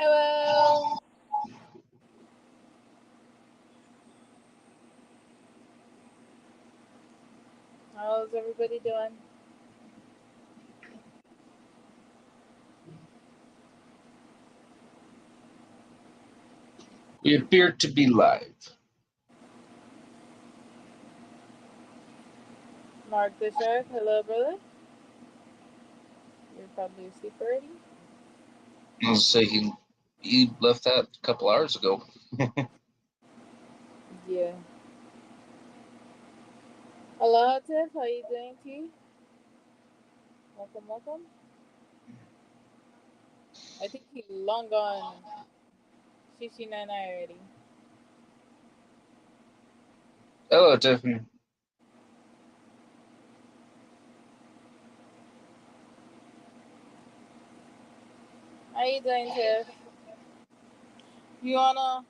Hello. How's everybody doing? We appear to be live. Mark the Shark. Hello, brother. You're probably asleep already. I was say he left that a couple hours ago. Yeah. Hello, Tiff. How you doing, T? Welcome, welcome. I think he long gone Shishi Nana already. Hello, Tiffany. How you doing, Tiff? You wanna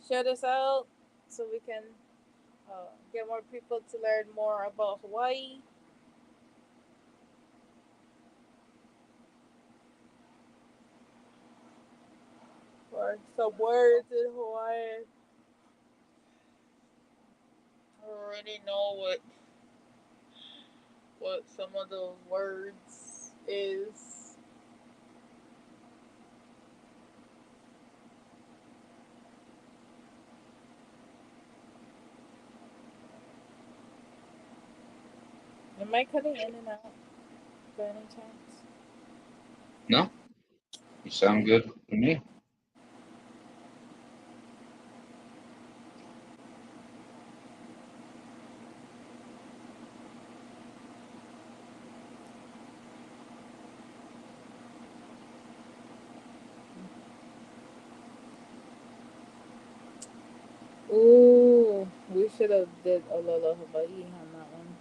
share this out so we can get more people to learn more about Hawaii? Or some words in Hawaiian. I already know what some of those words is. Am I cutting in and out by any chance? No, you sound good to me. Ooh, we should have did Alola Hawaii on that one.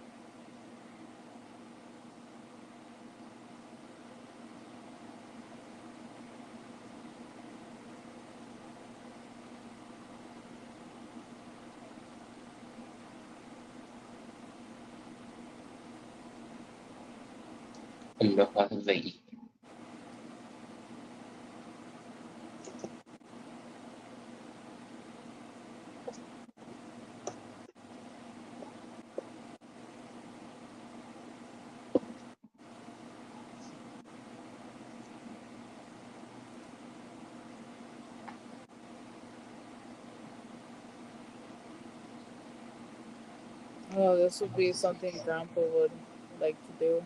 Aloha Hawaii. Oh, this would be something Grandpa would like to do.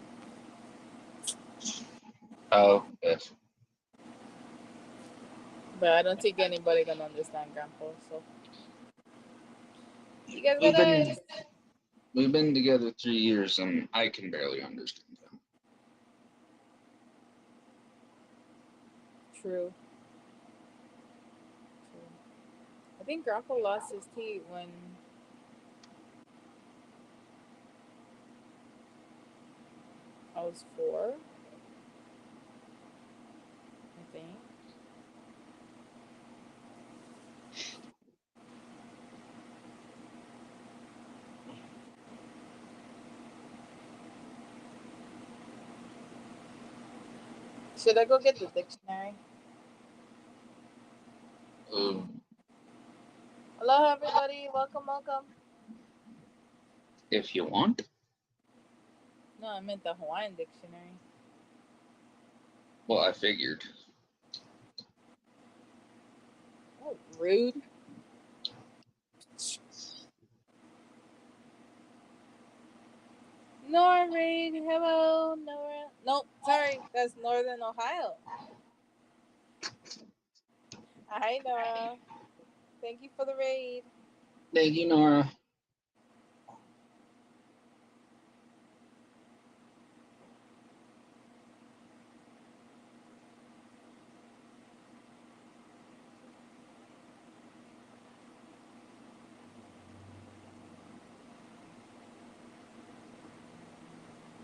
Oh, yes. But I don't think anybody can understand Grandpa, so you guys We've gotta. been together 3 years, and I can barely understand him. True. True. I think Grandpa lost his teeth when I was 4. I think. Should I go get the dictionary? Hello, everybody. Welcome, welcome. If you want. No, I meant the Hawaiian dictionary. Well, I figured. Oh, rude. Nora Reed, hello, Nora. Nope, sorry, that's Northern Ohio. Hi, Nora. Thank you for the raid. Thank you, Nora.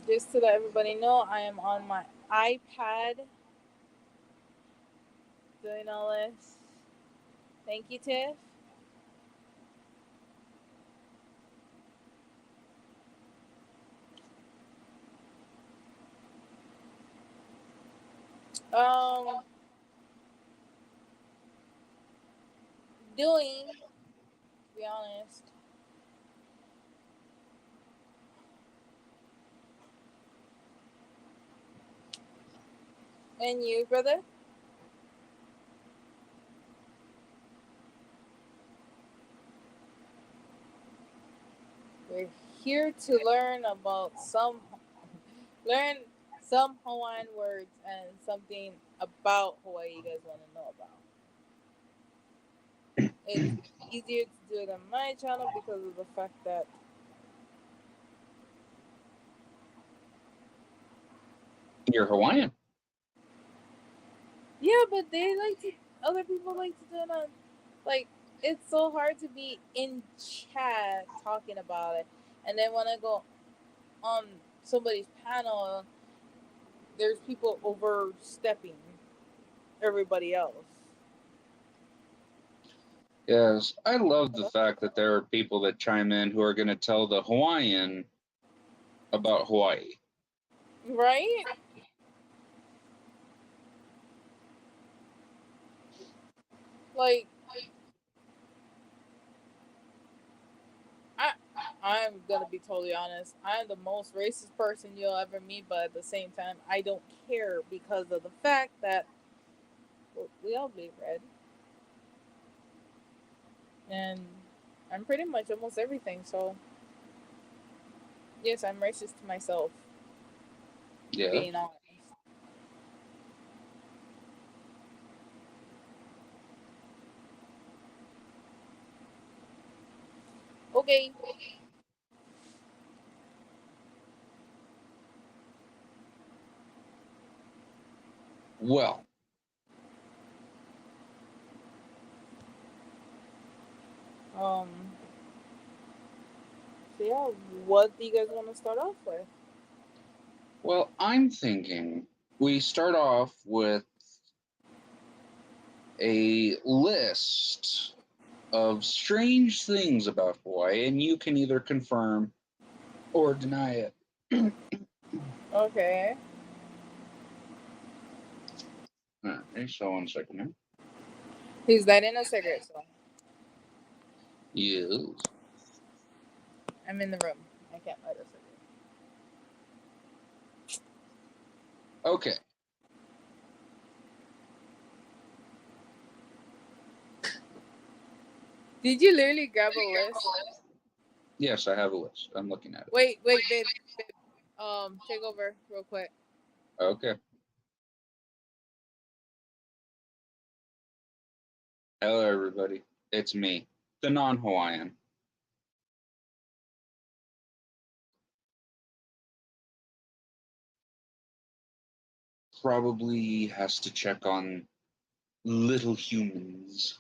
Just to let everybody know, I am on my iPad doing all this. Thank you, Tiff. Um, doing, to be honest. And you, brother? We're here to learn some Hawaiian words and something about Hawaii you guys want to know about. It's easier to do it on my channel because of the fact that You're Hawaiian. yeah, but other people like to do it on like it's so hard to be in chat talking about it, and then when I go on somebody's panel, there's people overstepping everybody else. Yes, I love the fact that there are people that chime in who are going to tell the Hawaiian about Hawaii. Right? Like I I'm gonna be totally honest. I'm the most racist person you'll ever meet, but at the same time, I don't care because of the fact that we all bleed red, and I'm pretty much almost everything. So yes, I'm racist to myself. Yeah. Being honest. Okay. Well, Um. So yeah, what do you guys want to start off with? I'm thinking we start off with a list of strange things about Hawaii, and you can either confirm or deny it. Okay. All right, so 1 second here. He's lighting a cigarette, so Yes. I'm in the room. I can't light a cigarette. Okay. Did you literally grab a list? Yes, I have a list. I'm looking at it. Wait, babe. Take over real quick. Okay. Hello, everybody. It's me, the non-Hawaiian. Probably has to check on little humans.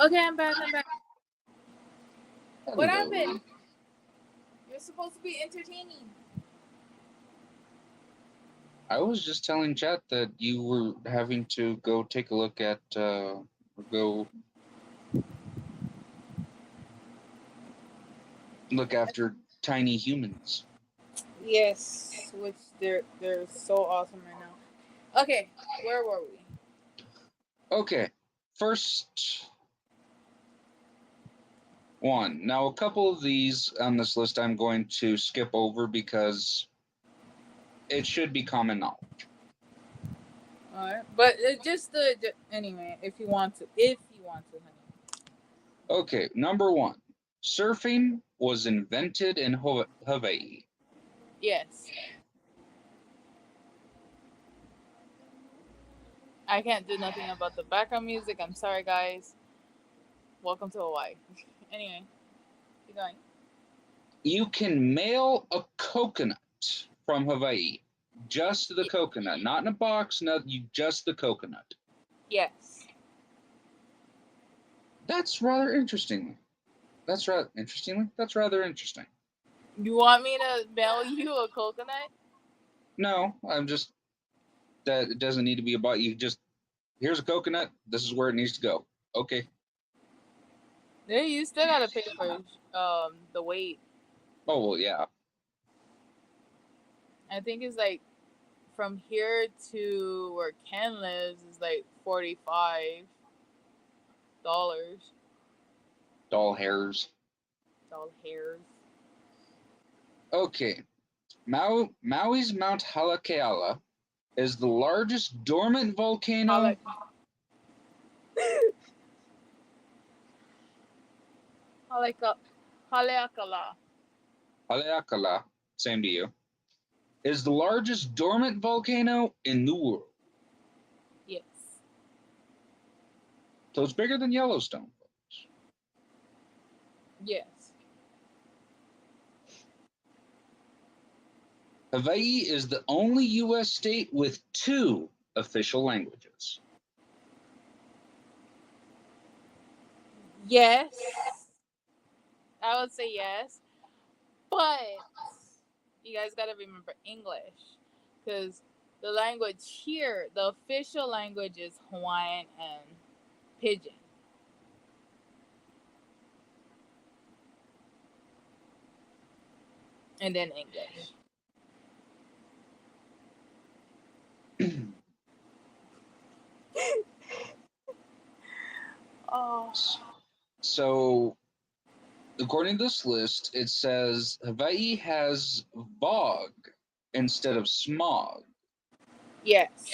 Okay, I'm back. I'm back. What Hello. happened? You're supposed to be entertaining. I was just telling chat that you were having to go take a look at, go look after tiny humans. Yes, which they're so awesome right now. Okay, where were we? Okay, first one. Now, a couple of these on this list I'm going to skip over because it should be common knowledge. All right, but anyway, if you want to, honey. Okay, number one. Surfing was invented in Hawaii. Yes. I can't do nothing about the background music. I'm sorry, guys. Welcome to Hawaii. Anyway, keep going. You can mail a coconut from Hawaii. Just the coconut, not in a box, just the coconut. Yes. That's rather interesting. That's rather interesting. You want me to mail you a coconut? No, I'm just that it doesn't need to be about you. Just here's a coconut. This is where it needs to go. Okay. Yeah, you still gotta pay for the weight. Oh well, yeah. I think it's like from here to where Ken lives is like $45. Doll hairs. Doll hairs. Okay. Maui's Mount Haleakala is the largest dormant volcano. Haleakala. Haleakala, same to you, is the largest dormant volcano in the world. Yes. So it's bigger than Yellowstone. Yes. Hawaii is the only U.S. state with 2 official languages. Yes. I would say yes. But you guys got to remember English. Because the language here, the official language is Hawaiian and Pidgin. And then English. Oh. So, according to this list, it says Hawaii has fog instead of smog. Yes.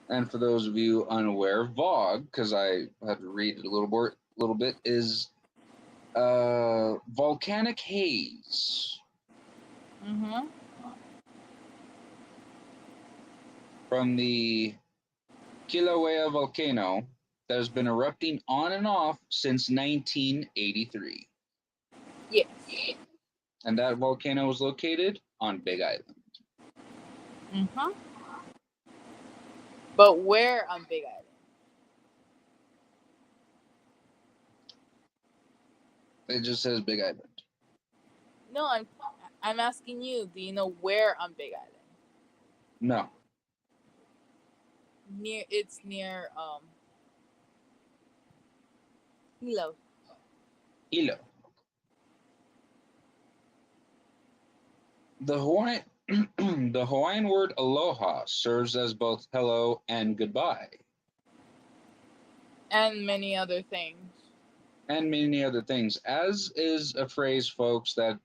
And for those of you unaware, fog, because I had to read it a little bit, is volcanic haze. Mm-hmm. From the Kilauea volcano that has been erupting on and off since 1983. Yes. And that volcano is located on Big Island. Mm-hmm. But where on Big Island? It just says Big Island. No, I'm asking you. Do you know where on Big Island? No. It's near Hilo. Hilo. The Hawaiian word aloha serves as both hello and goodbye. And many other things. And many other things, as is a phrase, folks, that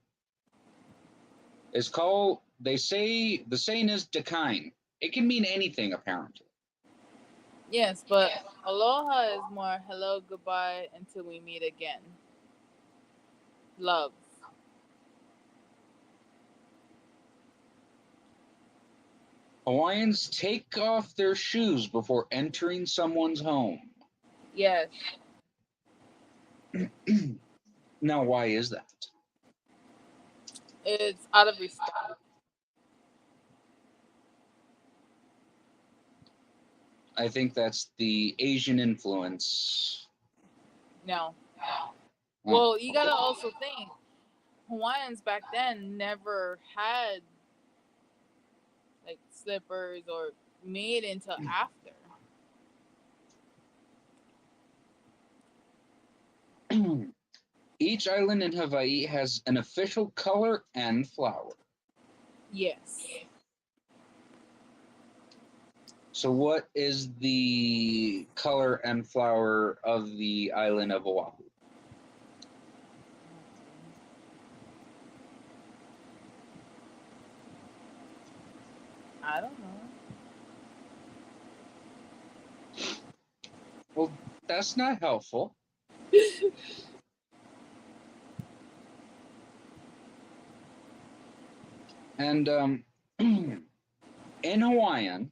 is called, they say, the saying is "dekine." It can mean anything, apparently. Yes, but aloha is more hello, goodbye, until we meet again. Love. Hawaiians take off their shoes before entering someone's home. Yes. Now, why is that? It's out of respect. I think that's the Asian influence. No. Well, you gotta also think Hawaiians back then never had like slippers or made until after. Each island in Hawaii has an official color and flower. Yes. So, what is the color and flower of the island of Oahu? I don't know. Well, that's not helpful. And in Hawaiian,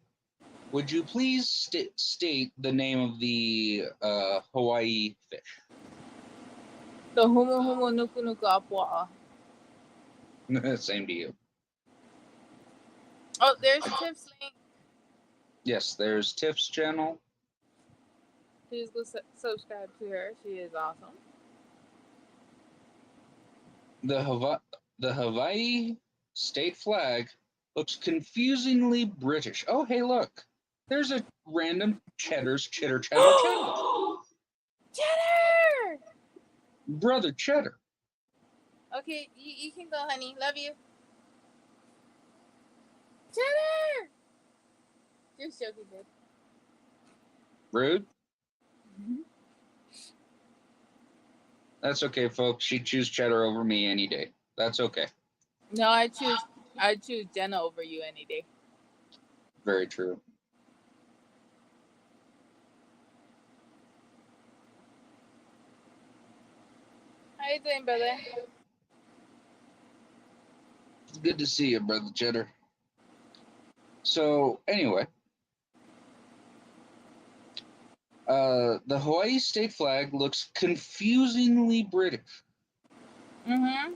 Would you please state the name of the Hawaii fish? The humu humu nuku nuku apua. Same to you. Oh, there's Tiff's link. Yes, there's Tiff's channel. Please go subscribe to her. She is awesome. The Hawaii state flag looks confusingly British. Oh, hey, look. There's a random Cheddar's chitter chatter chatter. Cheddar! Brother Cheddar. Okay, you can go, honey. Love you. Cheddar! Just joking, babe. Rude. That's okay, folks. She'd choose Cheddar over me any day. That's okay. No, I choose Jenna over you any day. Very true. How you doing, brother? It's good to see you, Brother Cheddar. So, anyway. The Hawaii state flag looks confusingly British. Mm-hmm.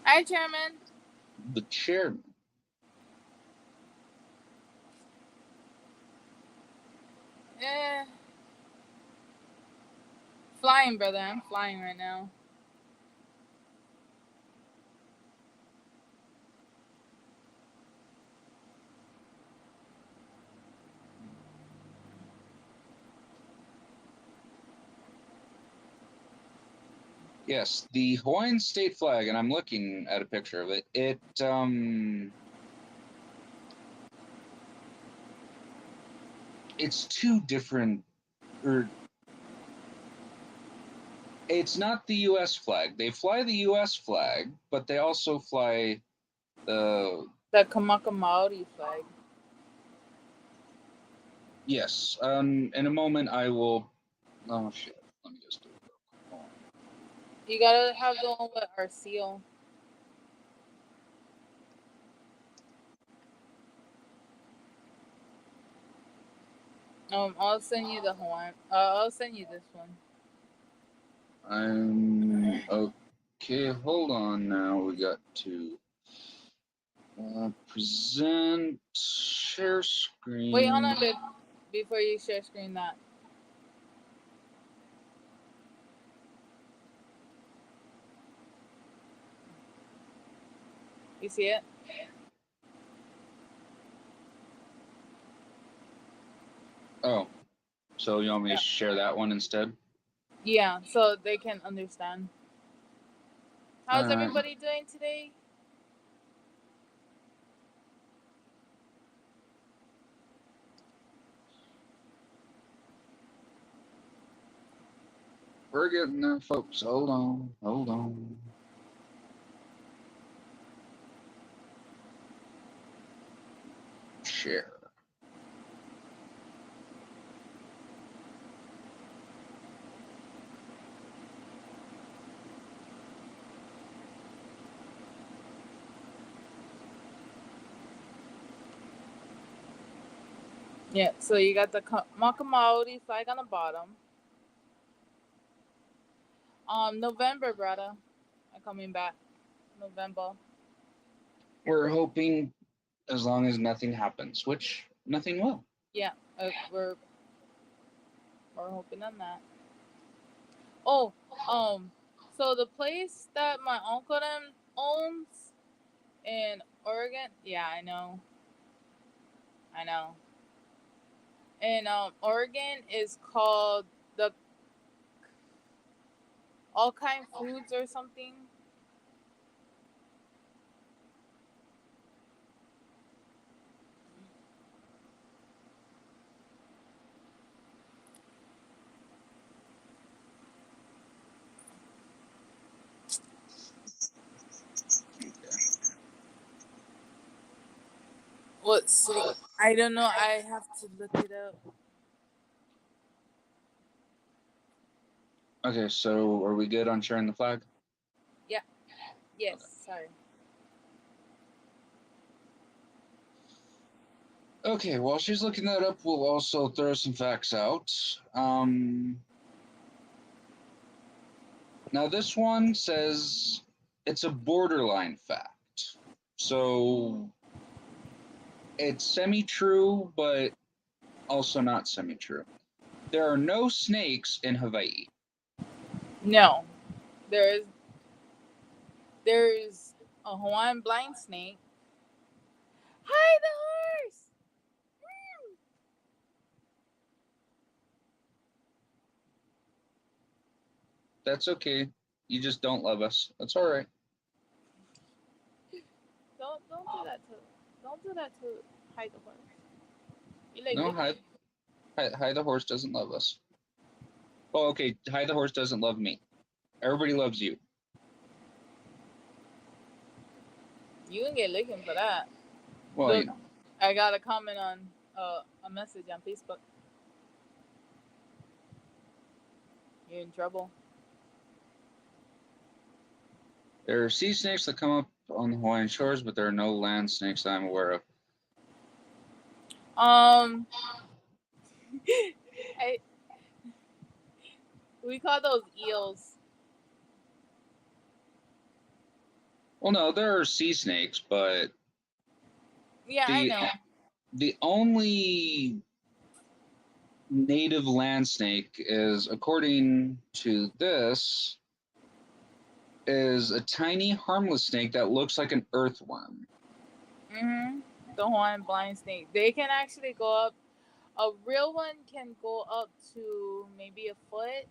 Hi, Chairman. The chairman. Flying, brother. I'm flying right now. Yes, the Hawaiian state flag, and I'm looking at a picture of it. It's two different, or it's not the U.S. flag. They fly the U.S. flag, but they also fly the Kamaka Maori flag. Yes. In a moment, I will. Oh shit! Let me just do it. Hold on. You gotta have the one with our seal. I'll send you the Hawaiian. I'll send you this one. I'm okay. Hold on. Now we got to present share screen. Wait, hold on, babe. Before you share screen that. You see it? Oh, so you want me to share that one instead? Yeah, so they can understand. How's everybody doing today? We're getting there, folks. Hold on. Hold on. Share. Yeah, so you got the Makamaori flag on the bottom. November, brother. I'm coming back. November. We're hoping, as long as nothing happens, which nothing will. Yeah, we're hoping on that. Oh, so the place that my uncle owns in Oregon. Yeah, I know. And Oregon is called the All Kind Foods or something. What city? I don't know. I have to look it up. Okay, so are we good on sharing the flag? Yeah. Yes. Okay. Sorry. Okay, while she's looking that up, we'll also throw some facts out. Now, this one says it's a borderline fact. So it's semi-true, but also not semi-true. There are no snakes in Hawaii. No, there's a Hawaiian blind snake. Hi, the horse. That's okay. You just don't love us. That's all right. Don't do that to hide the horse. You like No, licking Hi the horse does't love us. Oh, okay. Hi the horse doesn't love me. Everybody loves you. You can get licking for that. Well, Look, you know. I got a comment on a message on Facebook. You're in trouble. There are sea snakes that come up on the Hawaiian shores, but there are no land snakes that I'm aware of. We call those eels. Well, no, there are sea snakes, but Yeah, I know. The only native land snake is, according to this, is a tiny harmless snake that looks like an earthworm. The Hawaiian blind snake. They can actually go up. A real one can go up to maybe a foot,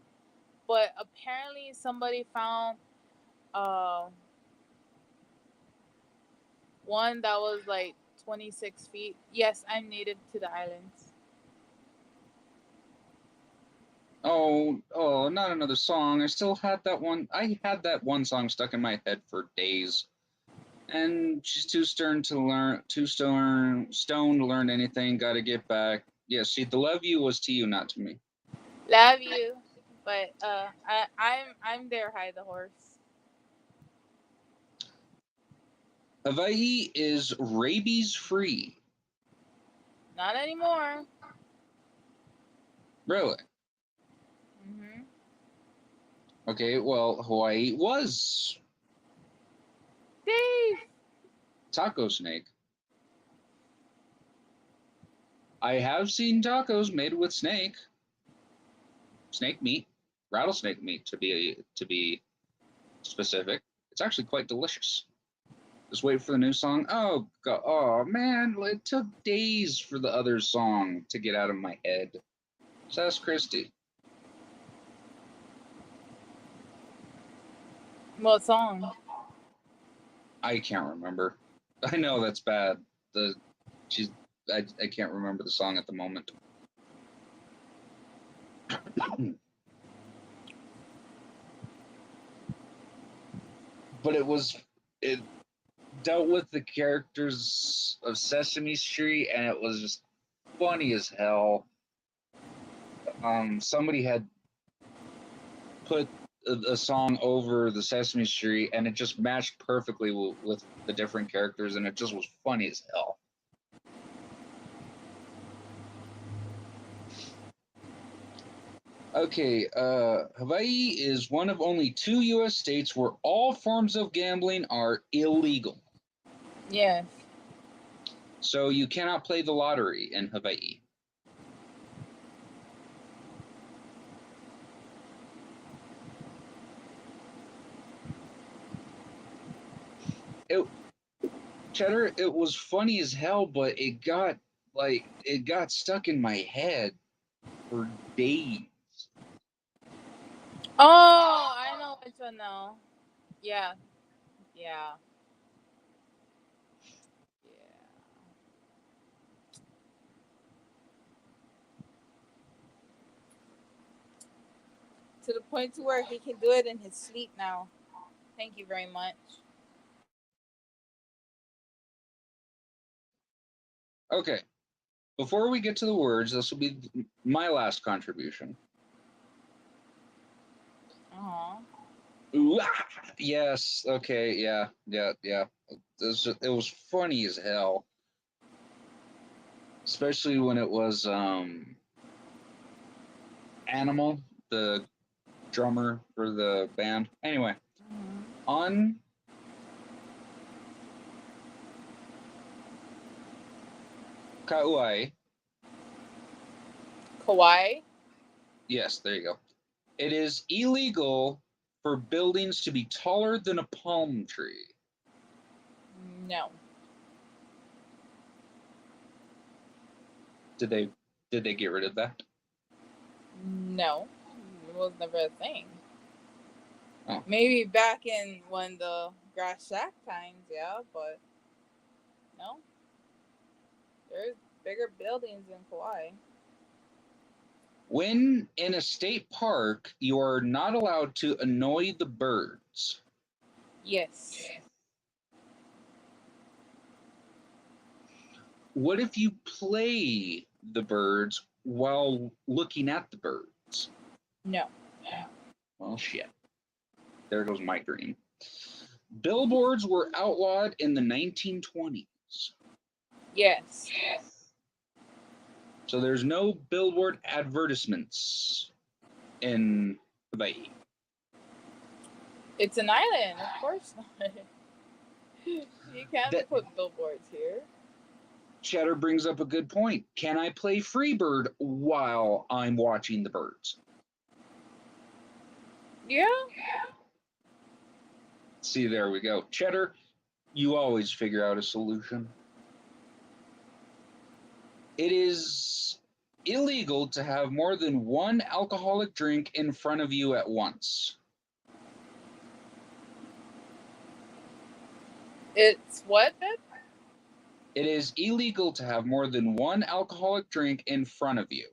but apparently somebody found one that was like 26 feet. Yes, I'm native to the islands. Oh, not another song. I still had that one. I had that one song stuck in my head for days. And she's too stoned to learn anything. Got to get back. Yeah, see, the love you was to you, not to me. Love you, but I'm there. Hi, the horse. Hawaii is rabies free. Not anymore. Really? Okay, well, Hawaii was. Dave. Taco snake. I have seen tacos made with snake meat, rattlesnake meat to be specific. It's actually quite delicious. Just wait for the new song. Oh god, oh man, it took days for the other song to get out of my head. Sass Christie. What song? I can't remember. I know that's bad. I can't remember the song at the moment. But it dealt with the characters of Sesame Street, and it was just funny as hell. Somebody had put a song over the Sesame Street, and it just matched perfectly with the different characters, and it just was funny as hell. Okay, Hawaii is one of only 2 U.S. states where all forms of gambling are illegal. Yes. So you cannot play the lottery in Hawaii. Cheddar, it was funny as hell, but it got stuck in my head for days. Oh, I know which one now. Yeah. Yeah. To the point to where he can do it in his sleep now. Thank you very much. Okay. Before we get to the words, this will be my last contribution. Yes. Okay. Yeah. It was funny as hell. especially when it was Animal, the drummer for the band. Anyway, on Kauai, Kauai? yes, there you go. It is illegal for buildings to be taller than a palm tree. No. Did they get rid of that? No. It was never a thing. Oh. Maybe back in when the grass shack times, yeah, but no. There's bigger buildings in Kauai. When in a state park, you are not allowed to annoy the birds. Yes. What if you play the birds while looking at the birds? No. Well, shit. There goes my dream. Billboards were outlawed in the 1920s. Yes. So there's no billboard advertisements in Hawaii. It's an island, of course not. You can't put billboards here. Cheddar brings up a good point. Can I play Freebird while I'm watching the birds? Yeah. See, there we go. Cheddar, you always figure out a solution. It is illegal to have more than one alcoholic drink in front of you at once. It's what then? It is illegal to have more than one alcoholic drink in front of you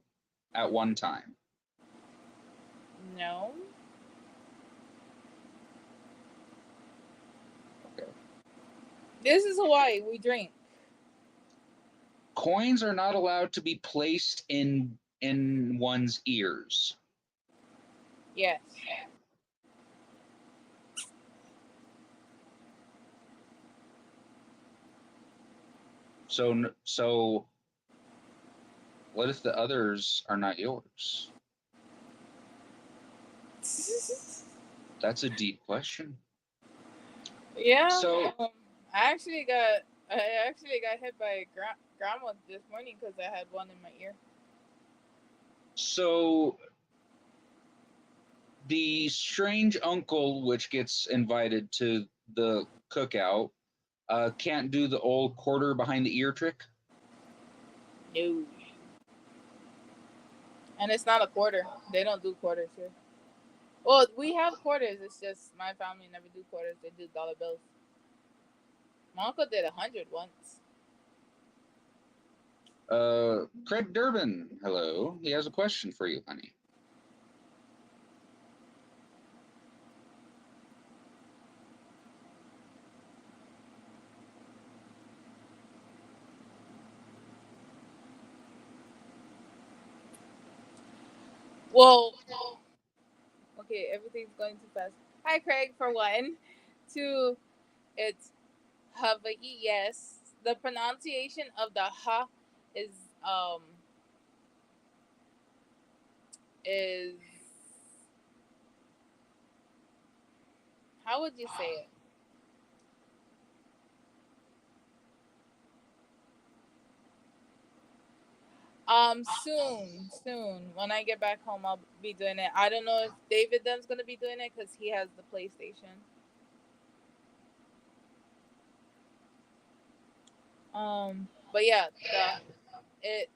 at one time. No. Okay. This is Hawaii. We drink. Coins are not allowed to be placed in one's ears. Yes. So what if the others are not yours? That's a deep question. Yeah. So I actually got hit by grandma this morning because I had one in my ear. So the strange uncle, which gets invited to the cookout, can't do the old quarter behind the ear trick. No. And it's not a quarter. They don't do quarters here. Well, we have quarters. It's just my family never do quarters. They do dollar bills. My uncle did 100 once. Craig Durbin, hello. He has a question for you, honey. Well, okay, everything's going too fast. Hi, Craig, for one. Two, it's Hawaii, yes. The pronunciation of the ha is um is how would you say it? Soon. When I get back home, I'll be doing it. I don't know if David Dunn's gonna be doing it because he has the PlayStation. But yeah, it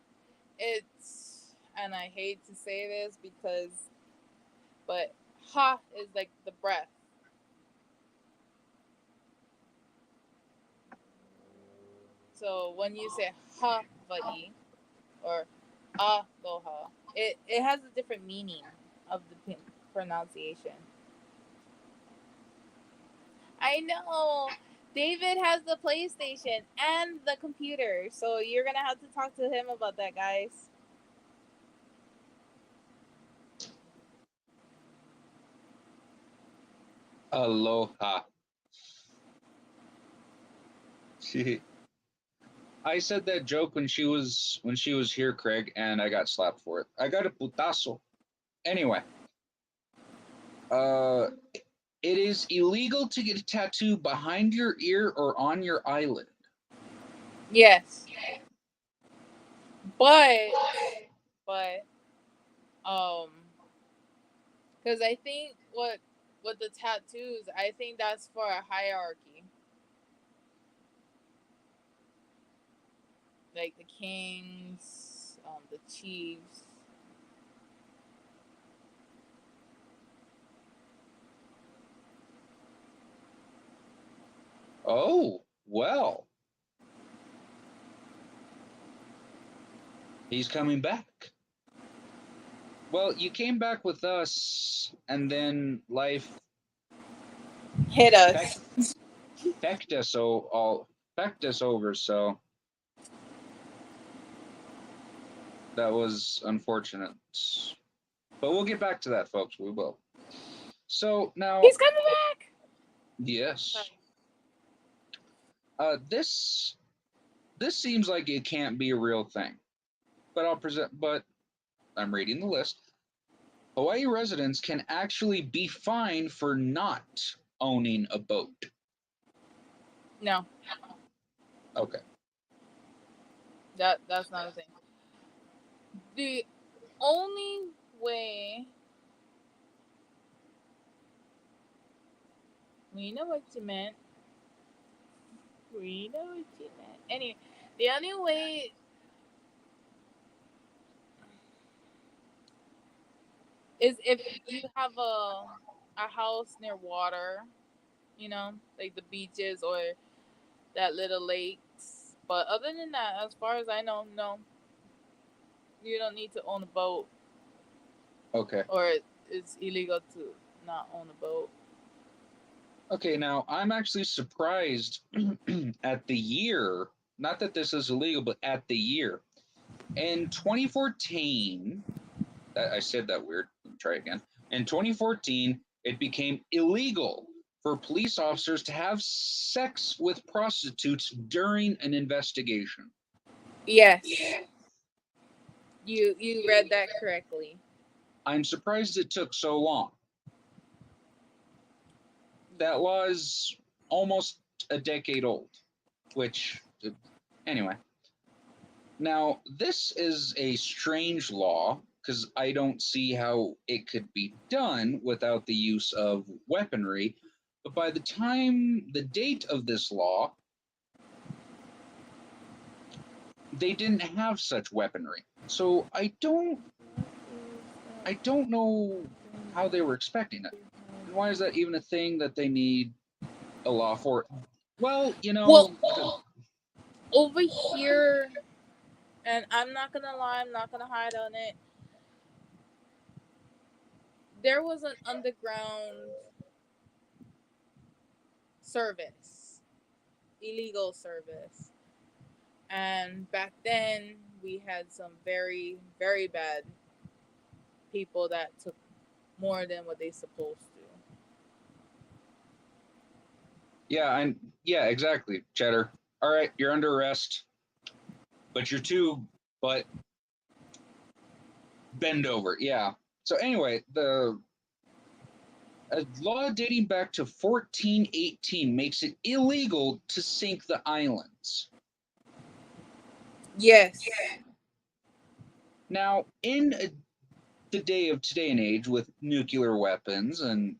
it's and I hate to say this but ha is like the breath. So when you say Hawaii or aloha, it has a different meaning of the pronunciation. I know. David has the PlayStation and the computer, so you're gonna have to talk to him about that, guys. Aloha. I said that joke when she was here, Craig, and I got slapped for it. I got a putazo. Anyway, uh, it is illegal to get a tattoo behind your ear or on your eyelid. Yes, but but um, because I think what the tattoos, I think that's for a hierarchy, like the kings, the chiefs. Oh, well, he's coming back. Well, you came back with us, and then life Hit us. pecked us over. So that was unfortunate. But we'll get back to that, folks. We will. So now, He's coming back. yes. This seems like it can't be a real thing. But I'm reading the list. Hawaii residents can actually be fined for not owning a boat. No, Okay. that's not a thing. The only way, we know what you meant. We know what you meant. Anyway, the only way is if you have a house near water, like the beaches or that little lakes. But other than that, as far as I know, no, you don't need to own a boat, Okay. or it's illegal to not own a boat. Okay, now I'm actually surprised at the year, not that this is illegal, but at the year. In 2014, I said that weird. Let me try again. In 2014, it became illegal for police officers to have sex with prostitutes during an investigation. Yes, you read that correctly. I'm surprised it took so long. That was almost a decade old, which, anyway. Now, this is a strange law because I don't see how it could be done without the use of weaponry. But by the date of this law, they didn't have such weaponry. So I don't know how they were expecting it. And why is that even a thing that they need a law for? Well, Well, over here, and I'm not gonna lie, I'm not gonna hide on it. There was an underground service, illegal service, and back then we had some very, very bad people that took more than what they supposed to. yeah, exactly, Cheddar. All right, you're under arrest, but but bend over. Yeah. So anyway, a law dating back to 1418 makes it illegal to sink the islands. Yes. Now, the day of today and age with nuclear weapons and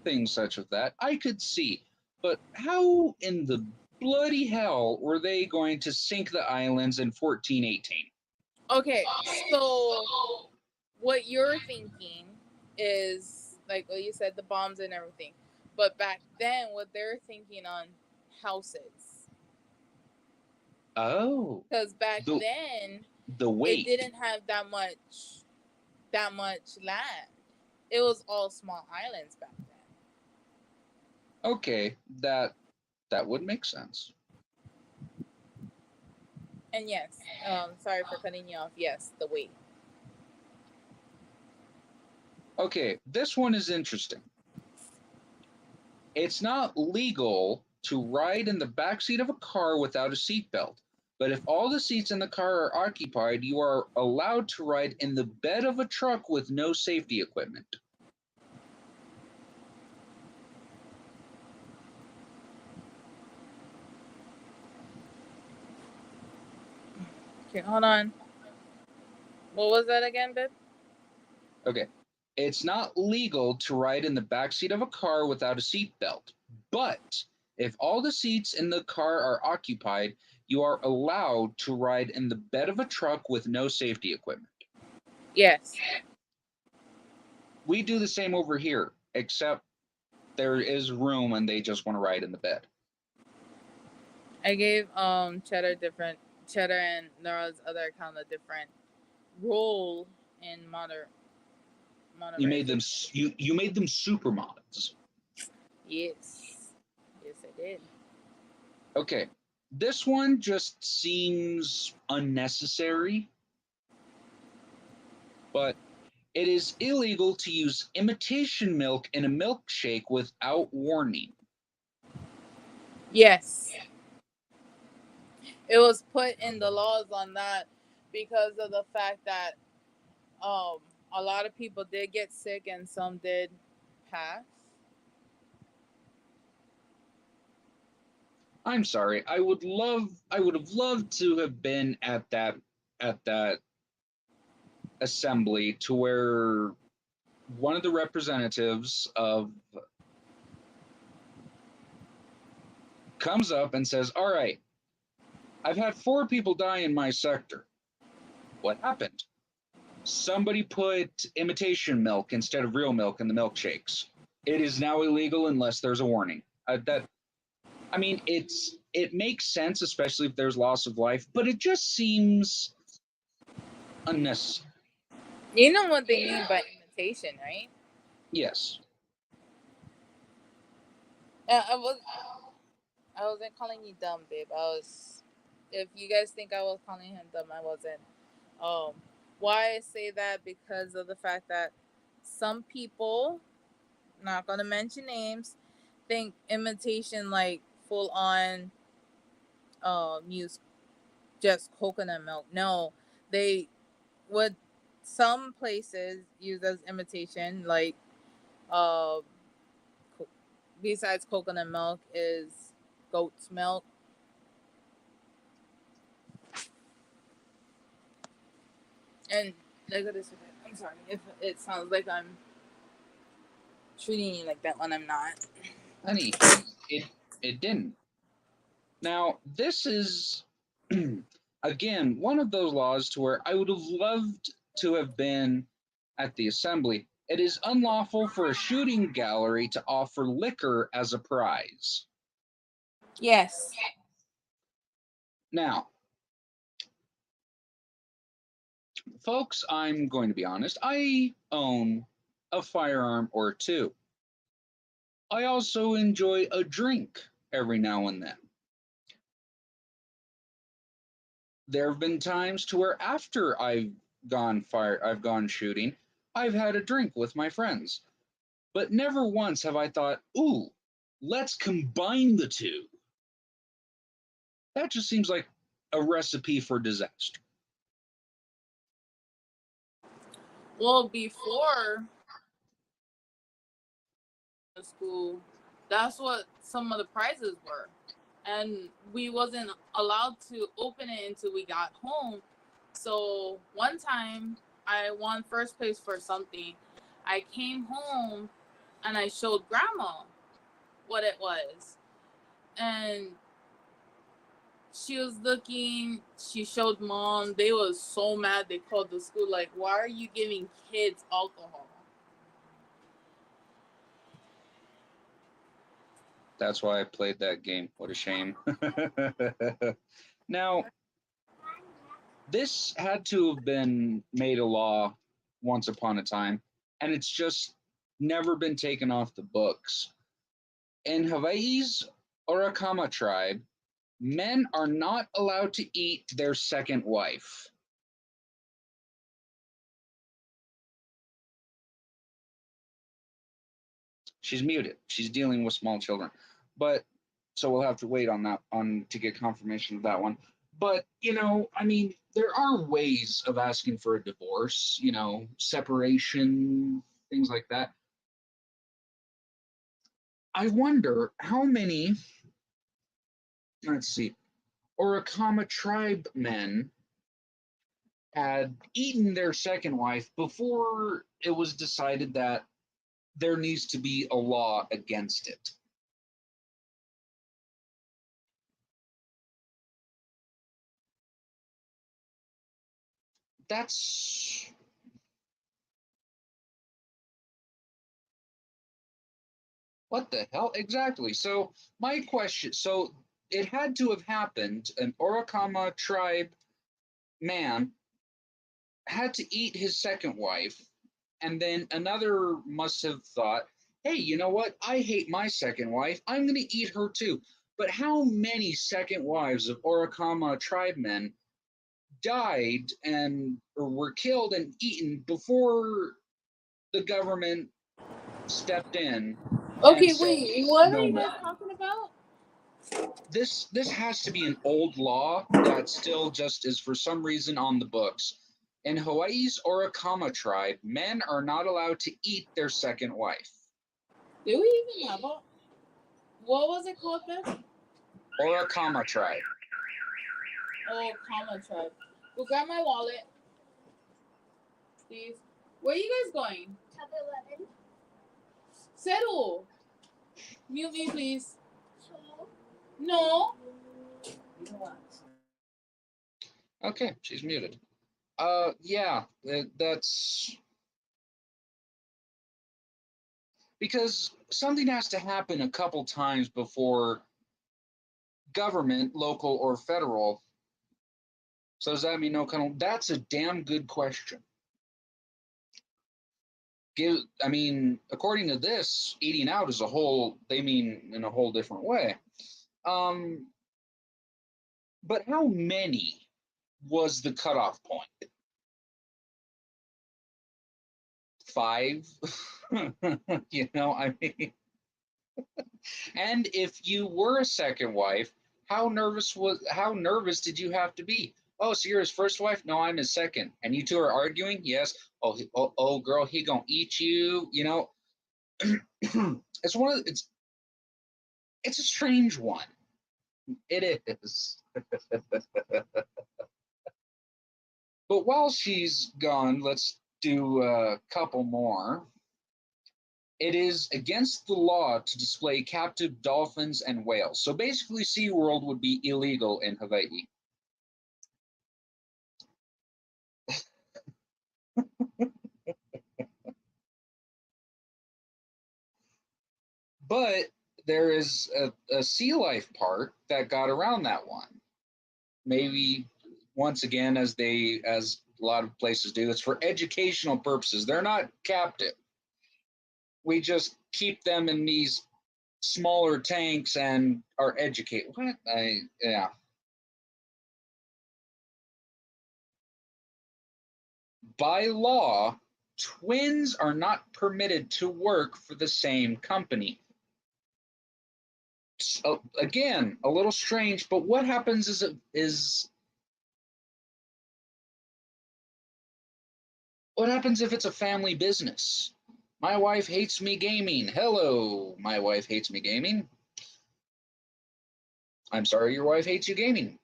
things such of that, I could see. But how in the bloody hell were they going to sink the islands in 1418? Okay, so what you're thinking is like what you said, the bombs and everything. But back then, what they're thinking on houses. Oh, Because back then, the weight. it didn't have that much land. It was all small islands back then. Okay, that would make sense. And yes, sorry for cutting you off. Yes, the weight. Okay, this one is interesting. It's not legal to ride in the backseat of a car without a seatbelt, But if all the seats in the car are occupied, you are allowed to ride in the bed of a truck with no safety equipment. Okay, hold on. What was that again, babe? Okay. It's not legal to ride in the backseat of a car without a seatbelt. But if all the seats in the car are occupied, you are allowed to ride in the bed of a truck with no safety equipment. Yes. We do the same over here, except there is room and they just want to ride in the bed. I gave Cheddar and Nora's other account a different role in modern. You made them you made them super mods. Yes. Yes, I did. Okay. This one just seems unnecessary, but it is illegal to use imitation milk in a milkshake without warning. Yes. It was put in the laws on that because of the fact that a lot of people did get sick and some did pass. I'm sorry. I would have loved to have been at that assembly to where one of the representatives of comes up and says, "All right, I've had 4 people die in my sector. What happened? Somebody put imitation milk instead of real milk in the milkshakes. It is now illegal unless there's a warning." I mean, it makes sense, especially if there's loss of life, but it just seems unnecessary. You know what they mean by imitation, right? Yes. I wasn't calling you dumb, babe. If you guys think I was calling him dumb, I wasn't. Um, why I say that because of the fact that some people, not gonna mention names, think imitation like full on use just coconut milk. No, they would some places use as imitation like um besides coconut milk is goat's milk. And look at this. I'm sorry if it sounds like I'm treating you like that when I'm not. Honey, it it didn't. Now, this is again one of those laws to where I would have loved to have been at the assembly. It is unlawful for a shooting gallery to offer liquor as a prize. Yes. Now, folks, I'm going to be honest. I own a firearm or two. I also enjoy a drink every now and then. There have been times to where after I've gone shooting, I've had a drink with my friends. But never once have I thought, "Ooh, let's combine the two." That just seems like a recipe for disaster. Well, before school, that's what some of the prizes were. And we wasn't allowed to open it until we got home. So one time I won first place for something. I came home and I showed grandma what it was. And she was looking, she showed mom. They was so mad. They called the school like, "Why are you giving kids alcohol?" That's why I played that game. What a shame. Now, this had to have been made a law once upon a time, and it's just never been taken off the books. In Hawaii's Orikama tribe, men are not allowed to eat their second wife. She's muted. She's dealing with small children. But so we'll have to wait on that on to get confirmation of that one. But, I mean, there are ways of asking for a divorce, separation, things like that. I wonder how many, let's see, Orikama tribe men had eaten their second wife before it was decided that there needs to be a law against it. That's what the hell exactly. So my question, so it had to have happened. An Orikama tribe man had to eat his second wife, and then another must have thought, hey, you know what? I hate my second wife. I'm going to eat her too. But how many second wives of Orikama tribe men died and or were killed and eaten before the government stepped in and Okay, said wait. What are no you more? guys talking about? This has to be an old law that still just is for some reason on the books. In Hawaii's Orikama tribe, men are not allowed to eat their second wife. Do we even have a? What was it called then? Orikama tribe. Oh, Kama tribe. Go grab my wallet, please. Where are you guys going? Top 11. Settle. Mute me, please. So, No. Okay, she's muted. Yeah, that's because something has to happen a couple times before government, local or federal. So does that mean no kind of? That's a damn good question. I mean, according to this, eating out is a whole. They mean in a whole different way. Um, but how many was the cutoff point? 5. I mean, and if you were a second wife, how nervous did you have to be? Oh, so you're his first wife? No, I'm his second. And you two are arguing? Yes. Oh, girl, he gonna eat you. It's a strange one. It is. But while she's gone, let's do a couple more. It is against the law to display captive dolphins and whales. So basically, SeaWorld would be illegal in Hawaii. But there is a sea life part that got around that one. Maybe once again, as a lot of places do, it's for educational purposes. They're not captive. We just keep them in these smaller tanks and are educated. What? Yeah. By law, twins are not permitted to work for the same company. So, again, a little strange, but what happens is what happens if it's a family business? My wife hates me gaming. Hello, my wife hates me gaming. I'm sorry your wife hates you gaming.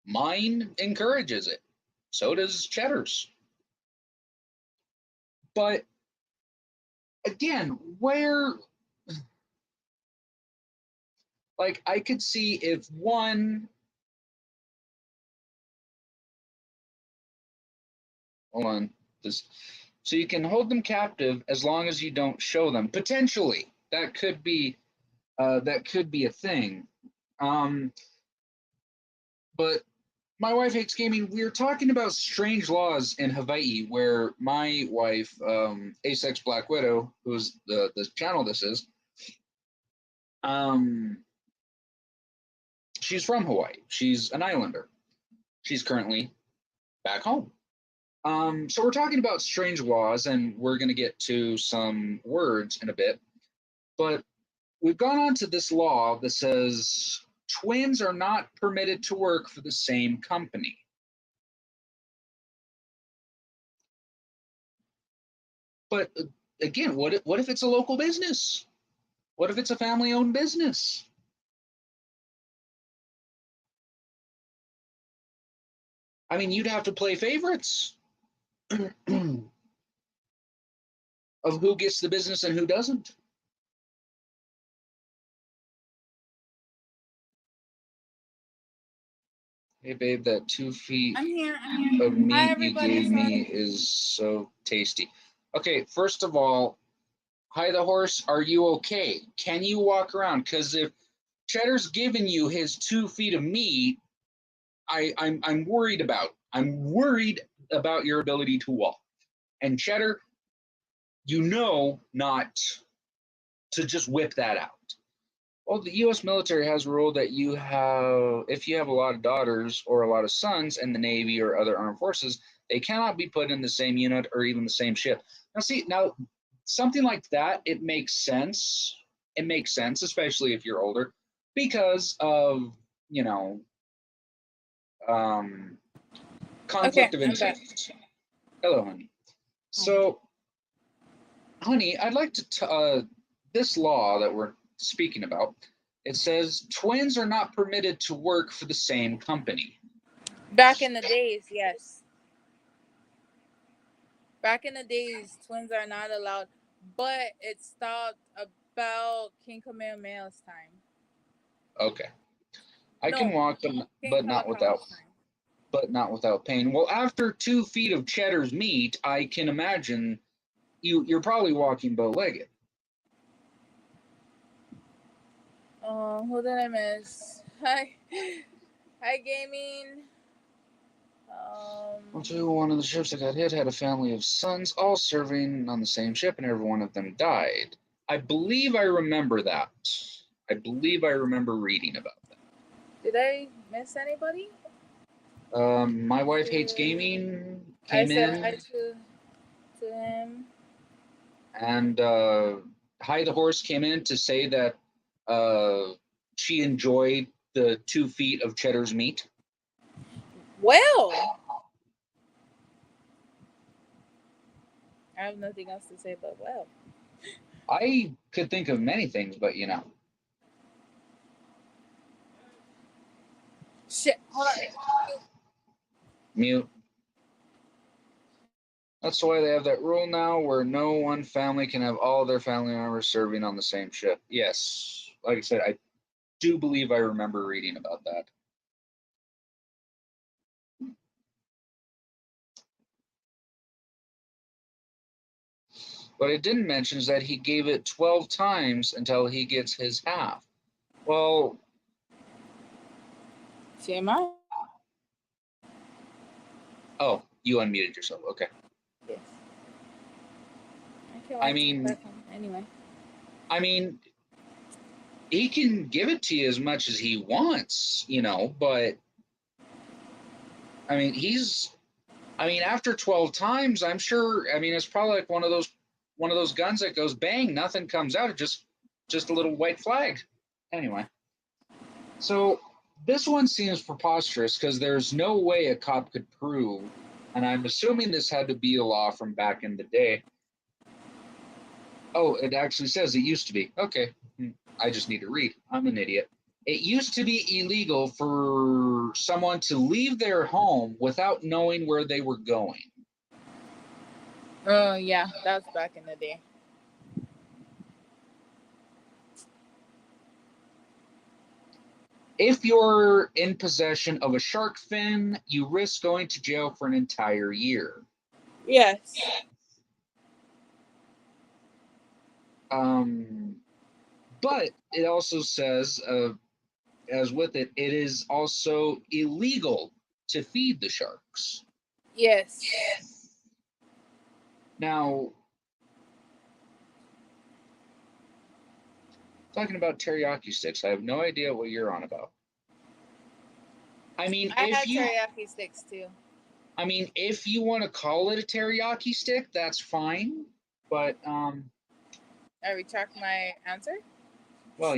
Mine encourages it. So does Cheddar's. But again, I could see if one, hold on, this, so you can hold them captive as long as you don't show them. Potentially, that could be a thing. But my wife hates gaming. We were talking about strange laws in Hawaii where my wife, Asex Black Widow, who's the channel this is, she's from Hawaii. She's an islander. She's currently back home. So we're talking about strange laws, and we're going to get to some words in a bit. But we've gone on to this law that says twins are not permitted to work for the same company. But again, what if it's a local business? What if it's a family-owned business? I mean, you'd have to play favorites of who gets the business and who doesn't. Hey, babe, that 2 feet I'm here. of Hi, meat you everybody. gave me is so tasty. Okay, first of all, hi, the horse. Are you okay? Can you walk around? Because if Cheddar's giving you his 2 feet of meat, I'm worried about. I'm worried about your ability to walk. And Cheddar, you know not to just whip that out. Well, the U.S. military has ruled that if you have a lot of daughters or a lot of sons in the Navy or other armed forces, they cannot be put in the same unit or even the same ship. Now, something like that, it makes sense. It makes sense, especially if you're older, because of, conflict of I'm back. interest. Hello, honey. So, honey, I'd like to, this law that we're speaking about, it says twins are not permitted to work for the same company. Back in the days, yes. Back in the days, twins are not allowed, but it stopped about King Kamehameha's time. Okay. I can walk, but not without pain. Well, after 2 feet of Cheddar's meat, I can imagine you're probably walking bow-legged. Oh, who did I miss? Hi, gaming. One of the ships that got hit had a family of sons, all serving on the same ship, and every one of them died. I believe I remember that. I believe I remember reading about that. Did I miss anybody? My wife hates gaming. I said hi to him. And Hi the Horse came in to say that she enjoyed the 2 feet of Cheddar's meat. Well, I have nothing else to say but well. I could think of many things, but Shit, hold on. Mute. That's why they have that rule now where no one family can have all their family members serving on the same ship. Yes. Like I said, I do believe I remember reading about that. What I didn't mention is that he gave it 12 times until he gets his half. Well, TMI. Oh, you unmuted yourself. Okay. Yes. Anyway. I mean, he can give it to you as much as he wants, but I mean, after 12 times, I'm sure, it's probably like one of those guns that goes bang, nothing comes out, just a little white flag. Anyway. So this one seems preposterous because there's no way a cop could prove, and I'm assuming this had to be a law from back in the day. Oh, it actually says it used to be. Okay. I just need to read. I'm an idiot. It used to be illegal for someone to leave their home without knowing where they were going. Oh, yeah, that's back in the day. If you're in possession of a shark fin, you risk going to jail for an entire year. Yes. But it also says, as with it, it is also illegal to feed the sharks. Yes. Now, talking about teriyaki sticks, I have no idea what you're on about. I had teriyaki sticks too. If you want to call it a teriyaki stick, that's fine. But I retract my answer. Well,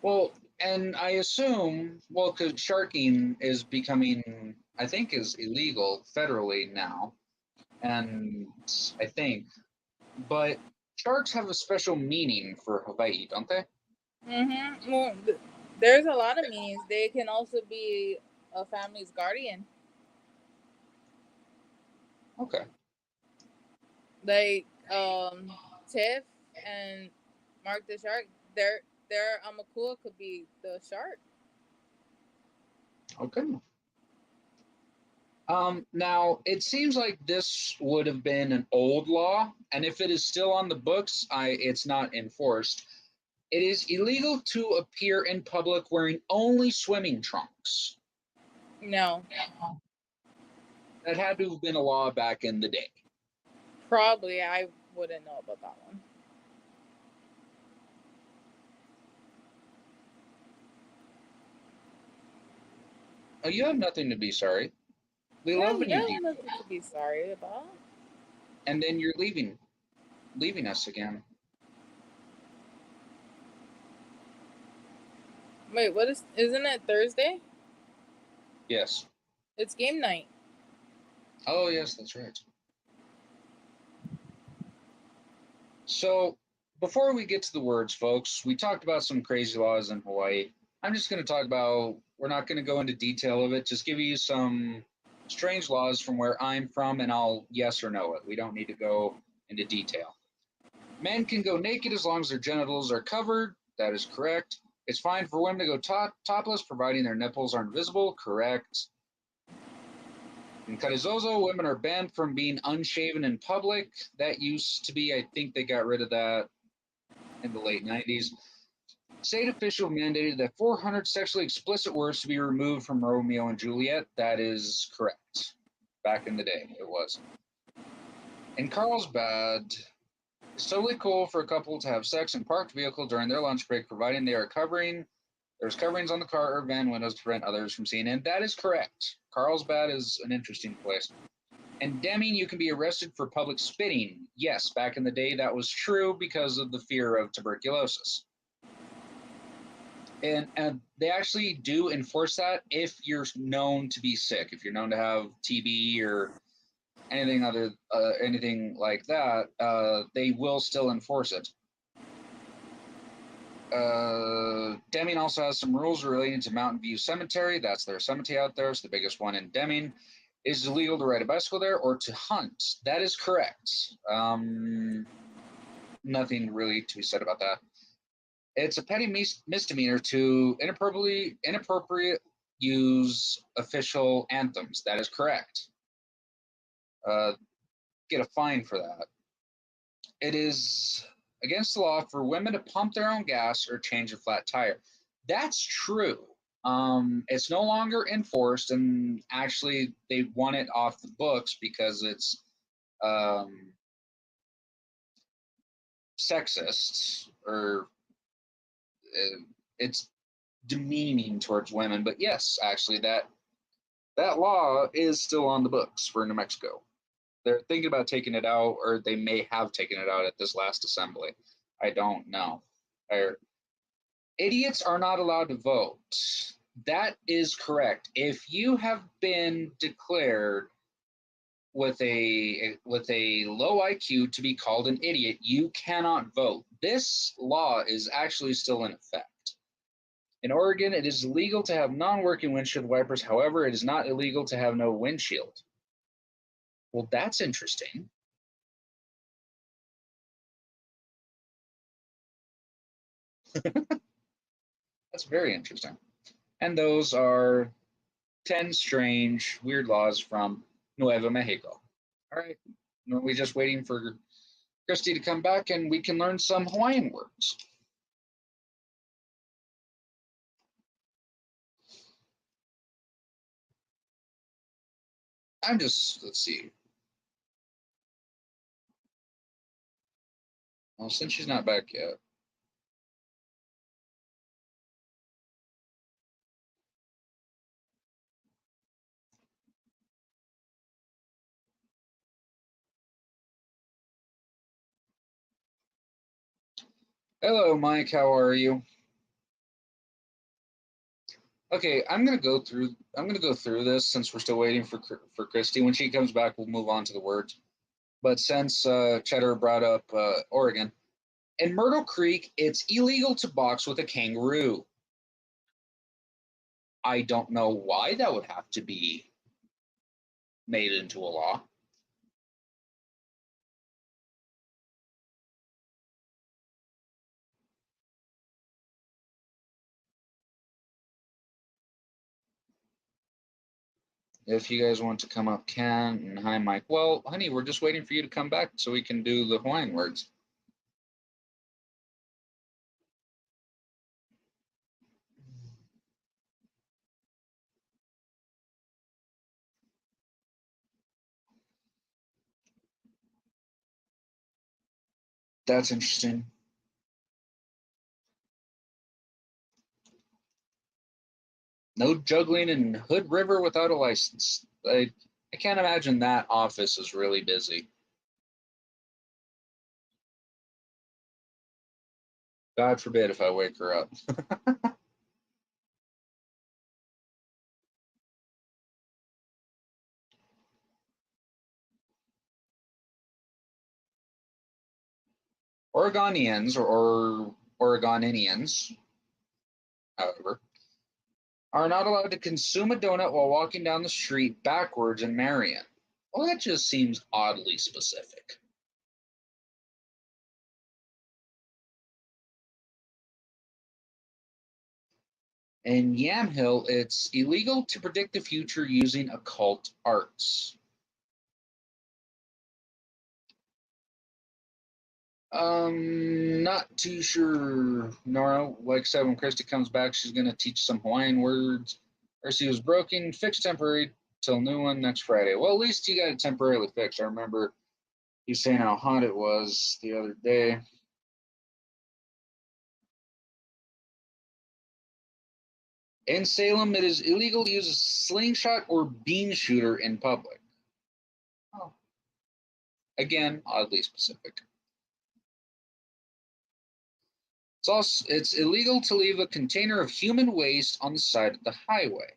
Well, and I assume, well, because sharking is becoming, I think, is illegal federally now, and I think, but sharks have a special meaning for Hawaii, don't they? Well, there's a lot of meanings. They can also be a family's guardian. Okay. Like Tiff and Mark the Shark. Their Amakua could be the shark. Okay. Now it seems like this would have been an old law, and if it is still on the books, it's not enforced. It is illegal to appear in public wearing only swimming trunks. No, That had to have been a law back in the day. probably I wouldn't know about that one. Oh, you have nothing to be sorry. We Yeah, love you when you have do. nothing to be sorry about. And then you're leaving us again. Wait, what is? Isn't it Thursday? Yes. It's game night. Oh, yes, that's right. So before we get to the words, folks, we talked about some crazy laws in Hawaii. I'm just going to talk about, we're not going to go into detail of it, just give you some strange laws from where I'm from, and I'll yes or no it. We don't need to go into detail. Men can go naked as long as their genitals are covered. That is correct. It's fine for women to go topless, providing their nipples aren't visible. Correct. In Karizozo, women are banned from being unshaven in public. That used to be, I think they got rid of that in the late 90s. State official mandated that 400 sexually explicit words to be removed from Romeo and Juliet. That is correct. Back in the day, it was. In Carlsbad, it's totally cool for a couple to have sex in parked vehicle during their lunch break, providing they are there's coverings on the car or van windows to prevent others from seeing in. That is correct. Carlsbad is an interesting place. And Deming, you can be arrested for public spitting. Yes, back in the day that was true because of the fear of tuberculosis. And they actually do enforce that if you're known to be sick, if you're known to have TB or anything like that, they will still enforce it. Deming also has some rules relating to Mountain View Cemetery. That's their cemetery out there. It's the biggest one in Deming. Is it illegal to ride a bicycle there or to hunt? That is correct. Nothing really to be said about that. It's a petty misdemeanor to inappropriate use official anthems. That is correct. Get a fine for that. It is against the law for women to pump their own gas or change a flat tire. That's true. It's no longer enforced, and actually, they want it off the books because it's um, sexist or it's demeaning towards women. But yes, actually, that law is still on the books for New Mexico. They're thinking about taking it out, or they may have taken it out at this last assembly. I don't know. Idiots are not allowed to vote. That is correct. If you have been declared with a low IQ to be called an idiot, you cannot vote. This law is actually still in effect. In Oregon, it is illegal to have non-working windshield wipers. However, it is not illegal to have no windshield. Well, that's interesting. That's very interesting. And those are 10 strange, weird laws from Nuevo Mexico. All right. We're just waiting for Christy to come back and we can learn some Hawaiian words. Let's see. Well, since she's not back yet. Hello, Mike. How are you? Okay, I'm gonna go through this since we're still waiting for Christy. When she comes back, we'll move on to the words. But since Cheddar brought up Oregon, in Myrtle Creek, it's illegal to box with a kangaroo. I don't know why that would have to be made into a law. If you guys want to come up, can. And hi, Mike. Well, honey, we're just waiting for you to come back so we can do the Hawaiian words. That's interesting. No juggling in Hood River without a license. I can't imagine that office is really busy. God forbid if I wake her up. Oregonians or Oregonians, however, are not allowed to consume a donut while walking down the street backwards in Marion. Well, that just seems oddly specific. In Yamhill, it's illegal to predict the future using occult arts. Not too sure, Nora. Like I said, when Christy comes back, she's gonna teach some Hawaiian words. RC was broken, fixed temporary till new one next Friday. Well, at least you got it temporarily fixed. I remember you saying how hot it was the other day. In Salem, it is illegal to use a slingshot or bean shooter in public. Oh. Again, oddly specific. It's illegal to leave a container of human waste on the side of the highway.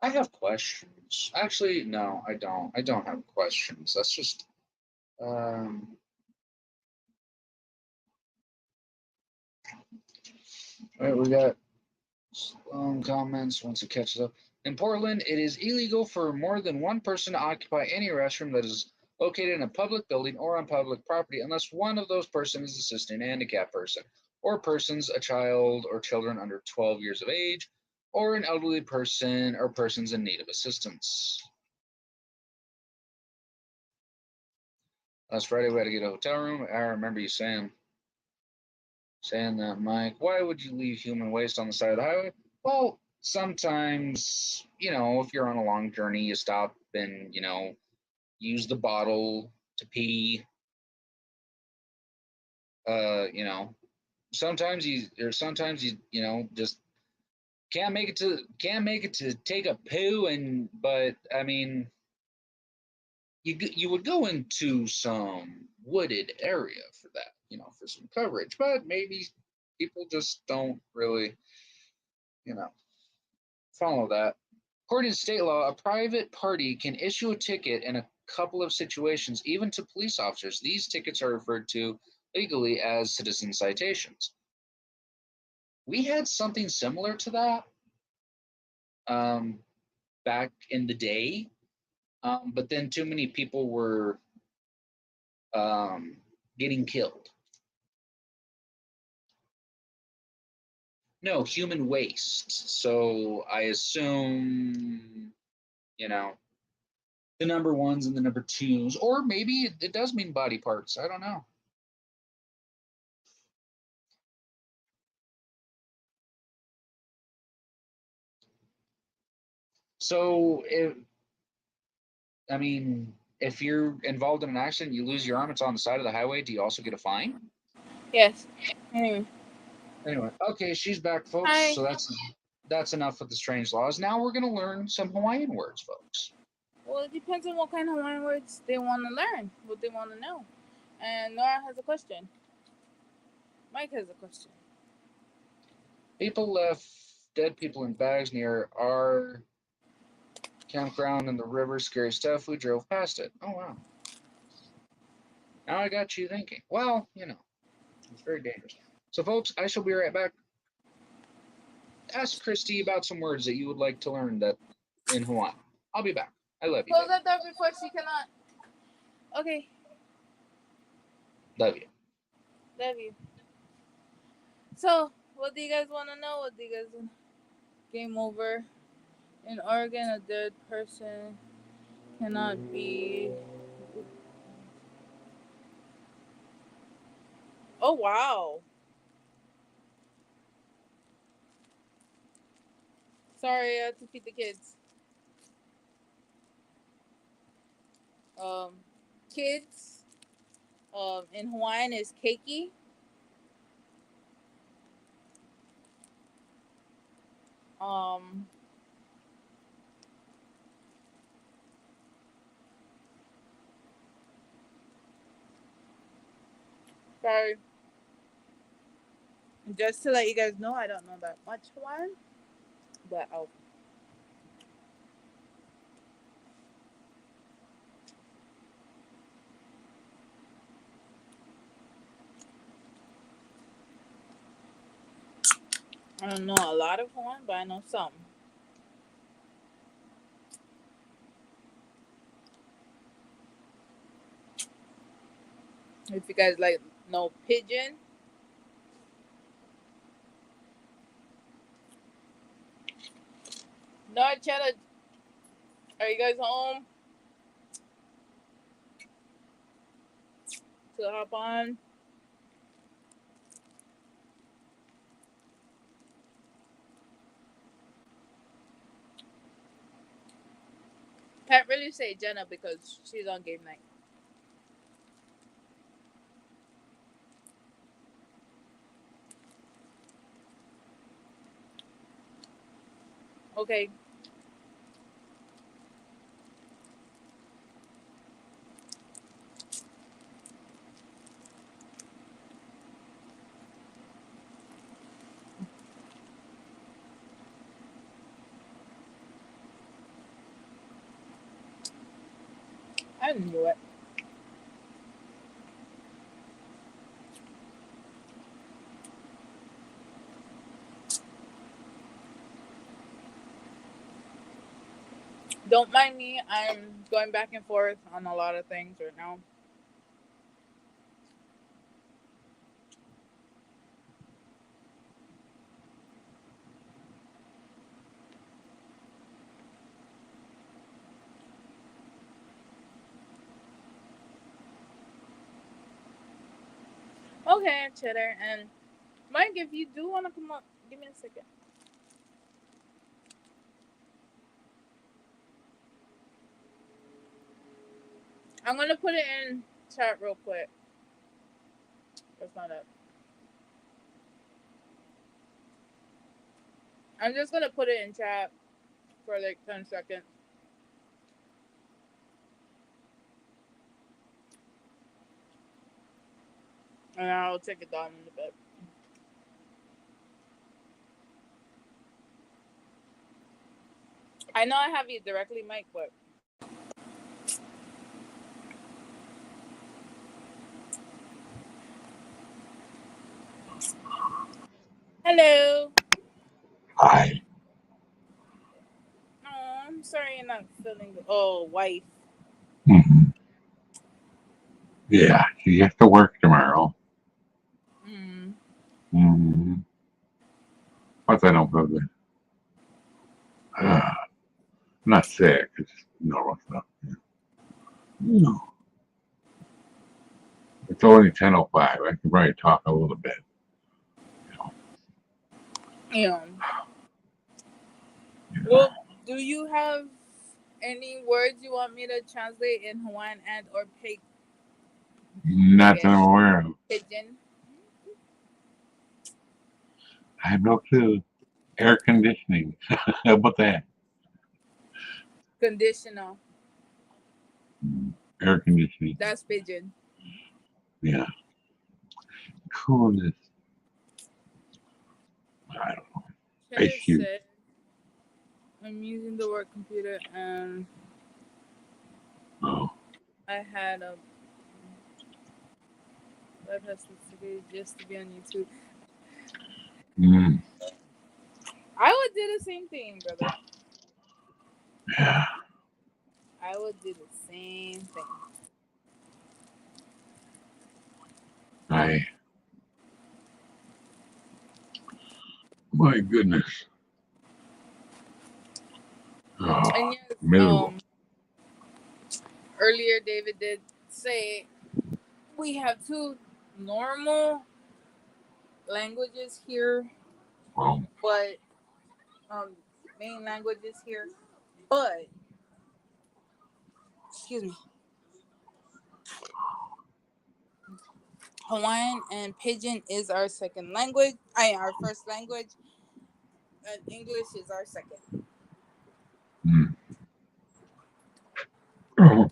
I have questions. Actually, no, I don't. I don't have questions. That's just all right, we got comments once it catches up. In Portland, it is illegal for more than one person to occupy any restroom that is located in a public building or on public property unless one of those persons is assisting a handicapped person or persons, a child or children under 12 years of age, or an elderly person or persons in need of assistance. Last Friday, we had to get a hotel room. I remember you saying that, Mike. Why would you leave human waste on the side of the highway? Well, sometimes, if you're on a long journey, you stop and, use the bottle to pee. Sometimes just can't make it to take a poo, but I mean, you would go into some wooded area for that, for some coverage, but maybe people just don't really, follow that. According to state law, a private party can issue a ticket in a couple of situations, even to police officers. These tickets are referred to legally as citizen citations. We had something similar to that back in the day, but then too many people were getting killed. No, human waste. So I assume, the number ones and the number twos, or maybe it does mean body parts. I don't know. So if you're involved in an accident, you lose your arm, it's on the side of the highway, do you also get a fine? Yes. Anyway, okay, she's back, folks. hi. So that's enough with the strange laws. Now we're gonna learn some Hawaiian words, folks. Well, it depends on what kind of Hawaiian words they want to learn, what they want to know. And Nora has a question. Mike has a question. People left dead people in bags near our campground in the river. Scary stuff. We drove past it. Oh, wow. Now I got you thinking. Well, it's very dangerous. So, folks, I shall be right back. Ask Christy about some words that you would like to learn that in Hawaiian. I'll be back. I love you. Close that door before she cannot. Okay. Love you. Love you. So, what do you guys want to know? What do you guys want? Game over. In Oregon, a dead person cannot be. Oh, wow. Sorry, I had to feed the kids. Um, kids, in Hawaiian is keiki. Um, sorry. Just to let you guys know, I don't know that much Hawaiian, but I don't know a lot of Hawaiian, but I know some. If you guys like know pigeon, no cheddar. Are you guys home to hop on? Can't really say Jenna because she's on game night. Okay. I knew it. Don't mind me. I'm going back and forth on a lot of things right now. Okay, cheddar. And Mike, if you do want to come up, give me a second. I'm gonna put it in chat real quick. That's not it. I'm just gonna put it in chat for like 10 seconds. And I'll take it down in a bit. I know I have you directly, Mike, but hello. Hi. Oh, I'm sorry you're not feeling good. Oh, wife. hmm Yeah, she has to work tomorrow. Mm. hmm Plus, I don't feel good. I'm not sick. It's just normal stuff. No. It's only 10:05. I can probably talk a little bit. Yeah. Well, do you have any words you want me to translate in Hawaiian and or Not that I'm aware of. pigeon? I have no clue. Air conditioning. How about that? Conditional. Air conditioning. That's pigeon. Yeah. Coolness. I don't know. Chat Ice Cube. said, I'm using the word computer and Oh. I had a live has certificate just to be on YouTube. Mm. I would do the same thing, brother. Yeah. I would do the same thing. My goodness. Oh, And yes, miserable. earlier David did say we have two normal languages here, Well, but main languages here, but excuse me, Hawaiian and Pidgin is our second language. Our first language, and English is our second. mm. Oh.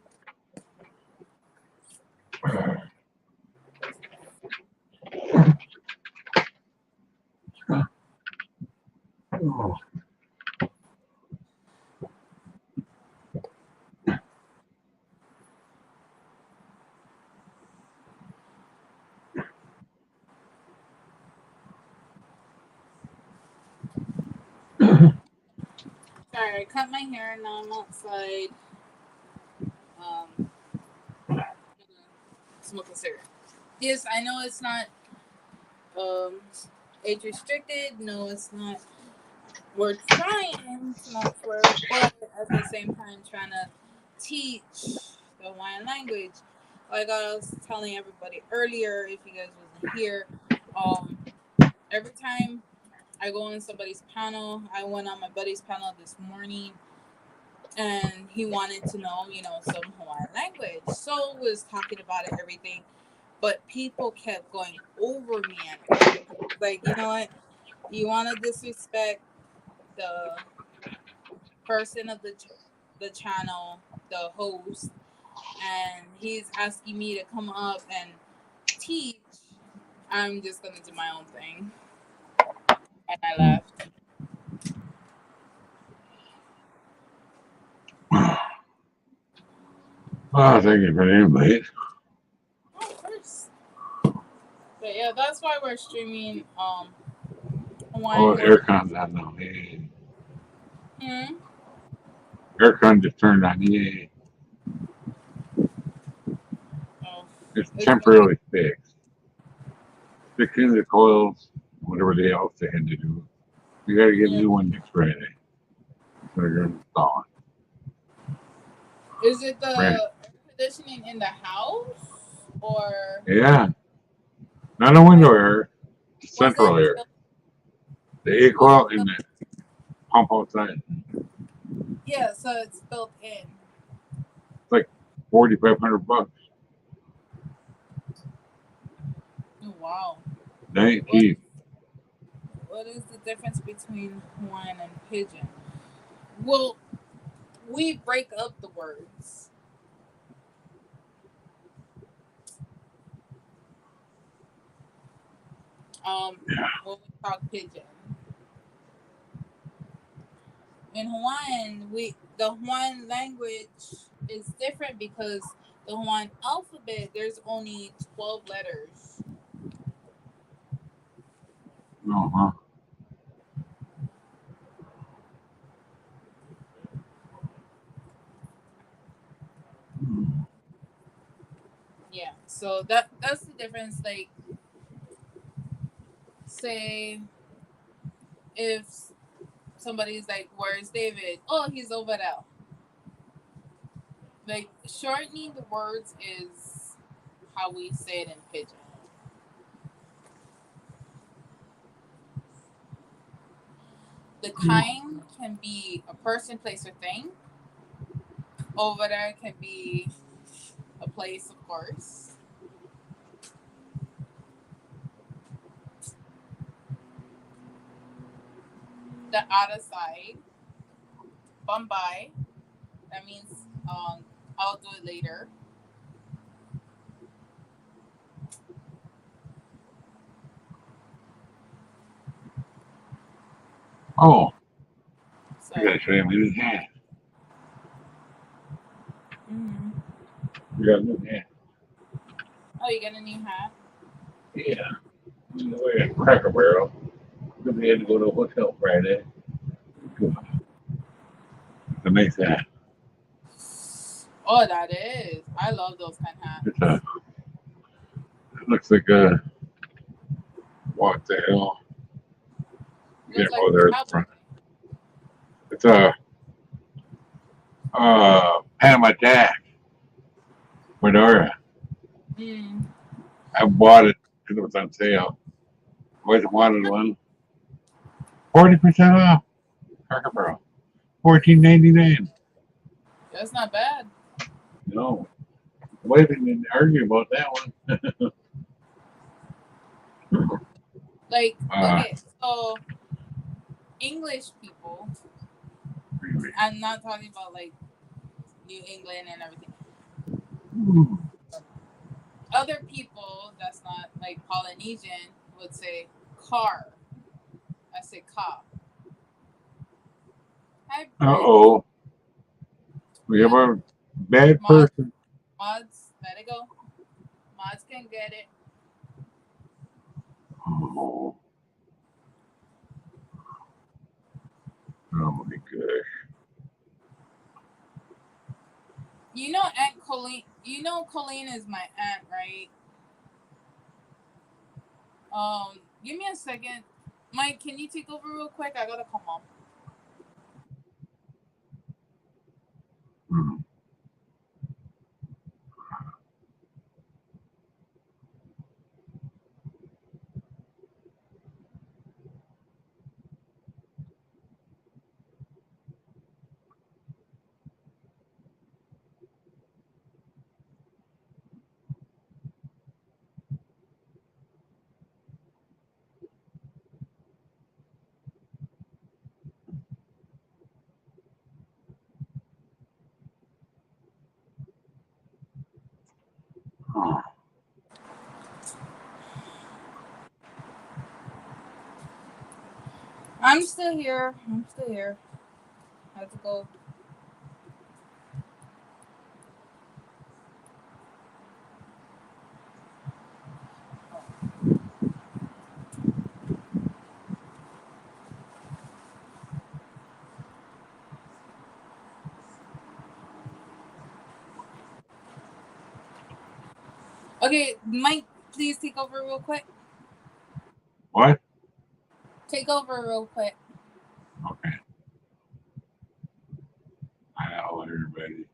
Oh. Sorry, I cut my hair and now I'm outside. Smoking cigarette. Yes, I know it's not age restricted. No, it's not. We're trying to not swear, but at the same time trying to teach the Hawaiian language. Like I was telling everybody earlier, if you guys wasn't here, every time I go on somebody's panel, I went on my buddy's panel this morning, and he wanted to know, some Hawaiian language. So was talking about it, everything, but people kept going over me and like, you know what? You want to disrespect the person of the channel, the host, and he's asking me to come up and teach. I'm just gonna do my own thing, and I left. Oh, thank you for the invite. Oh, of course. But yeah, that's why we're streaming Hawaiian Oh, words. aircon's on now. Yay. Hmm? Aircon just turned on. Yay. Oh, It's it's been temporarily fixed. Fixing the coils, whatever they else they had to do. You gotta get a yeah. new one next Friday. So you're installing. Is it the Right. air conditioning in the house or Yeah. Not a window like air, was central it air. built, The air was it coil and built, the pump outside. yeah, so it's built in. It's like $4,500. Oh, wow. That ain't What cheap. what is the difference between Hawaiian and Pigeon? Well, we break up the words. When we talk Pigeon. In Hawaiian, the Hawaiian language is different because the Hawaiian alphabet there's only 12 letters. Uh-huh. Yeah, so that's the difference. Like, say if somebody's like, "Where's David?" Oh, he's over there. Like shortening the words is how we say it in Pidgin. The kind can be a person, place, or thing. Over there can be a place, of course. The other side, Bombay. That means I'll do it later. Oh, I So, gotta show you my new hat. mm-hmm. We got a new hat. Oh, you got a new hat? Yeah. I'm gonna wear a Cracker Barrel. We had to go to a hotel Friday. It's a nice hat. Oh, that is. I love those kind of hats. It's a. It looks like a. What the hell? It Yeah, looks like oh, a there at the cowboy. front. It's a Panama Jack Fedora. Mm. I bought it because it was on sale. Always wanted one. 40% off. Cracker Barrel. 14.99. That's not bad. No. Why didn't argue about that one? Like, uh, okay, so English people, really. I'm not talking about like New England and everything. Other people that's not like Polynesian would say car. I say car. Hi, Brent. Uh-oh. We have Yep. a bad Mods, person. mods, let it go. Mods can get it. Oh. Oh my gosh. You know Aunt Colleen. You know Colleen is my aunt, right? Give me a second. Mike, can you take over real quick? I gotta come on. Hmm. Oh. I'm still here. I'm still here. I have to go. Okay, Mike, please take over real quick. What? Take over real quick. Okay. Hello, everybody.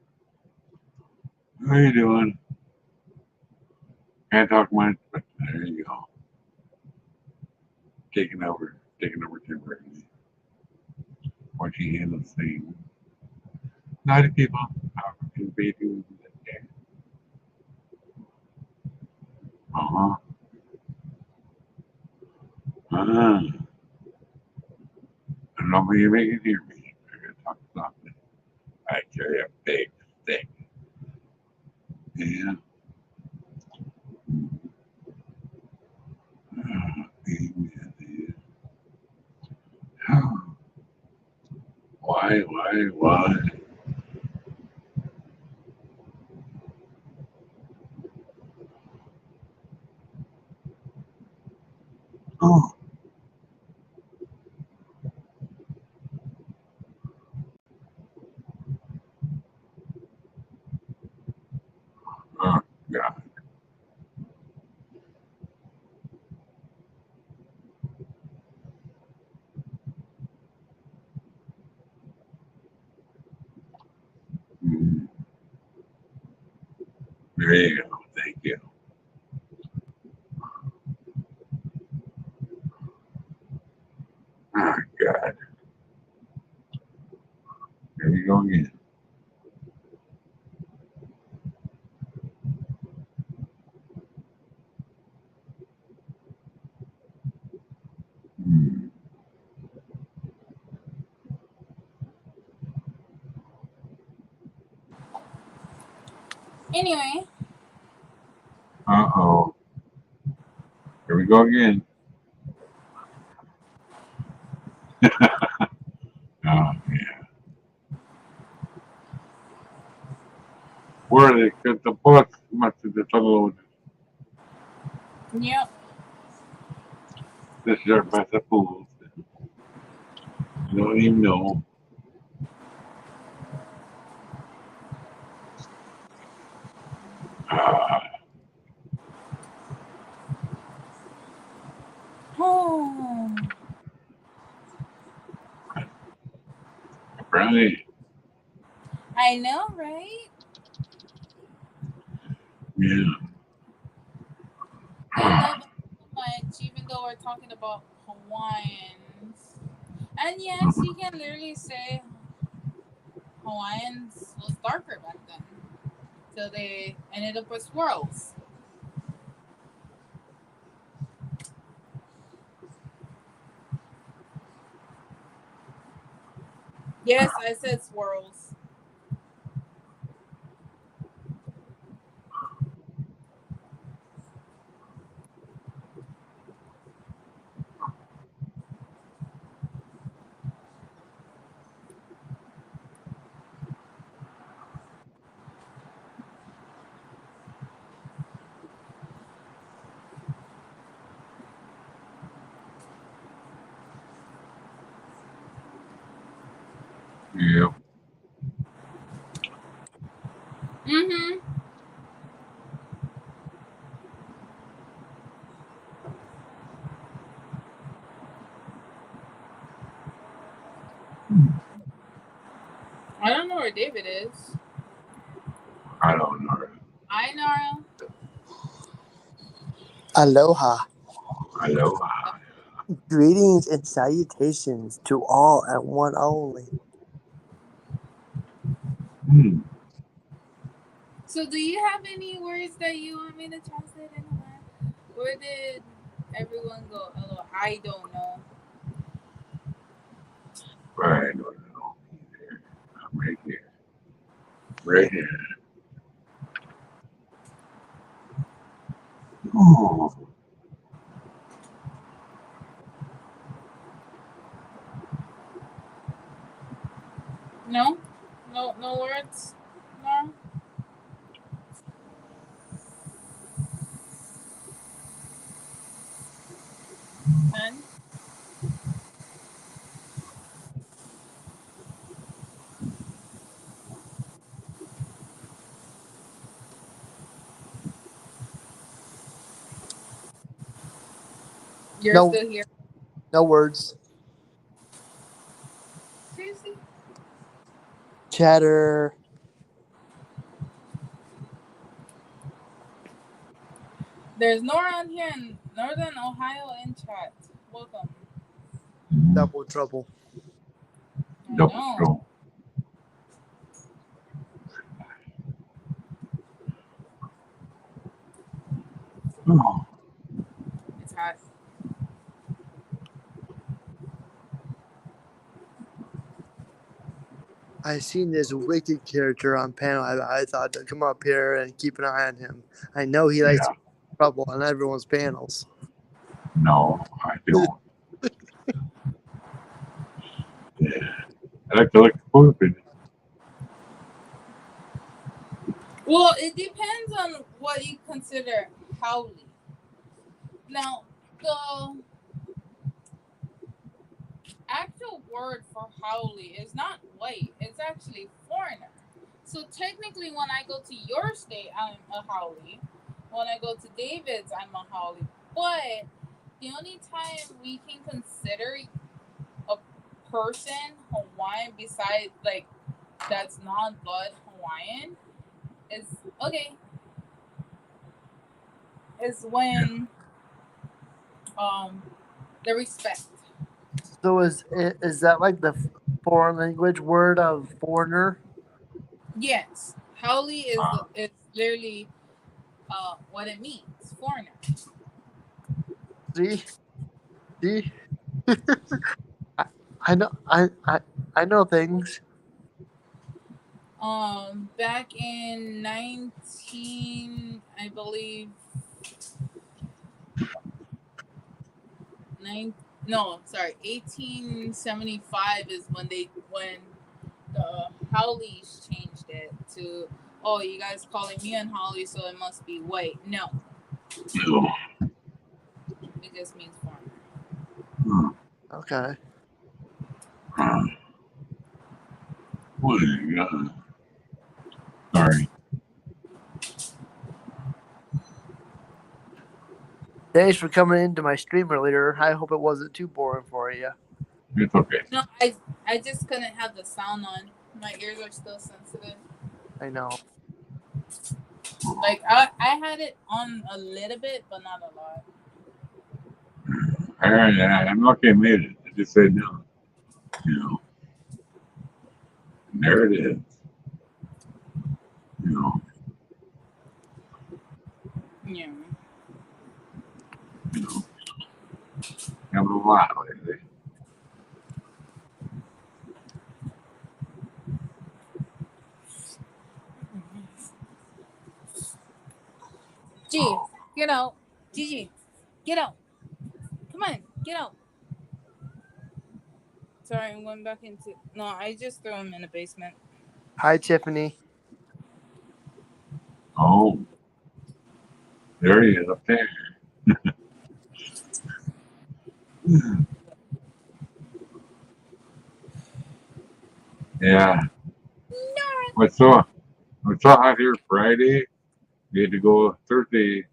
How you doing? Can't talk much, but there you go. Taking over temporarily. Watching handles things. Naughty people. How can they do that? Uh-huh. Uh-huh. I don't know if you make it hear me. I gotta talk softly. I carry a big stick. Yeah. Amen. Why? Oh, oh God. Mm, there you go. Thank you. Oh God. Here we go again. Mm. Anyway, Uh-oh. Here we go again. Where they cut the bus must have just unloaded. Yep. This is our mess of fools. You don't even know. Ah, Oh, Brownie. I know, right? Yeah. I love it so much, even though we're talking about Hawaiians. And yes, you can literally say Hawaiians was darker back then. So they ended up with swirls. Yes, I said swirls. Yeah. Mm-hmm. I don't know where David is. I don't know. Hi, Nara. Aloha. Aloha. Greetings and salutations to all and one only. Hmm. So, do you have any words that you want me to translate in Hawaiian? Where did everyone go? Hello, I don't know. I don't know. I'm right here. Right here. Ooh. No, no words. No, none. You're No, still here. no words. Seriously? Chatter. There's Nora on here in Northern Ohio in chat. Welcome. Double trouble. I Double know. trouble. Oh. It's hot. I seen this wicked character on panel. I thought to come up here and keep an eye on him. I know he likes Yeah. to cause trouble on everyone's panels. No, I don't. Yeah. I like to look stupid. Well, it depends on what you consider haole. Now, the actual word for haole is not white, it's actually foreigner. So technically, when I go to your state, I'm a haole. When I go to David's, I'm a haole. But the only time we can consider a person Hawaiian besides like that's non-blood Hawaiian is okay is Yeah. when the respect. So is that like the foreign language word of foreigner? Yes, haole Uh, is literally what it means, foreigner. See, see, I, I know, I know things. Back in 19, I believe, nine. No, sorry, 1875 is when the Howleys changed it to oh, you guys calling me unholy, so it must be white. No, No. it just means foreigner. Okay. What do you got? Sorry. Thanks for coming into my stream earlier. I hope it wasn't too boring for you. It's okay. No, I just couldn't have the sound on. My ears are still sensitive. I know. Like I had it on a little bit, but not a lot. I'm lucky I made it. I just said no. You know. And there it is. You know. Yeah. You know. Having a lot lately. G, get out. Gigi, get out. Come on, get out. Sorry, I'm going back into. No, I just threw him in the basement. Hi, Tiffany. Oh. There he is up there. Yeah. What's so hot here Friday? We had to go Thursday.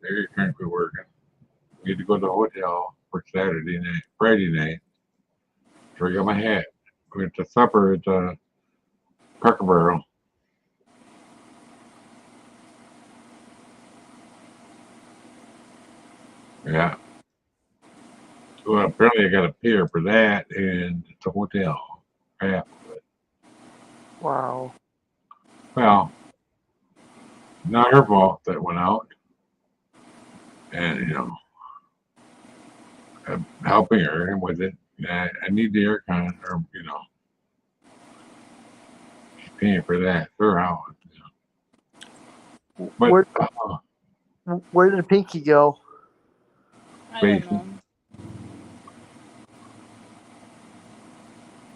There you can't be working. We had to go to the hotel for Friday night. So I got my hat. We went to supper at Cracker Barrel. Yeah. Well, apparently I got a pair for that and it's a hotel. Yeah. Wow. Well, not her fault that went out. And, you know, I'm helping her with it. I need the aircon, or, you know, she's paying for that. Her house. You know. But, Where did Pinky go? I don't know.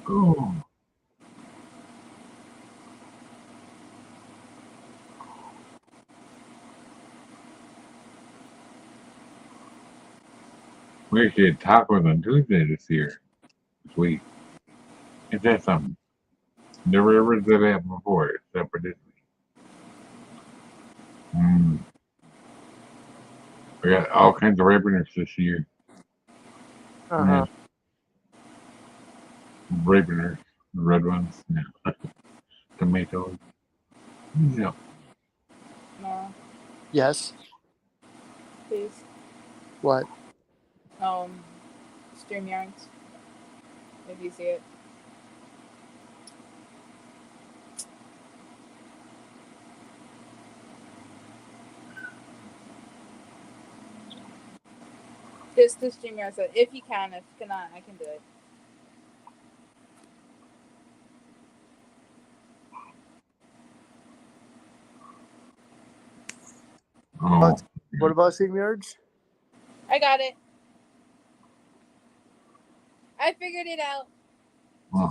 oh, we actually had tacos on Tuesday this week. Is that something? Never ever did that before, except for this week. We got all kinds of ripeners this year. Uh-huh. Ripeners, the red ones, yeah. Tomatoes. Yeah. No, Yes. please. What? StreamYards. If you see it. Just the StreamYards. So if you can, if you cannot, I can do it. Oh. What about StreamYards? I got it. I figured it out. Oh.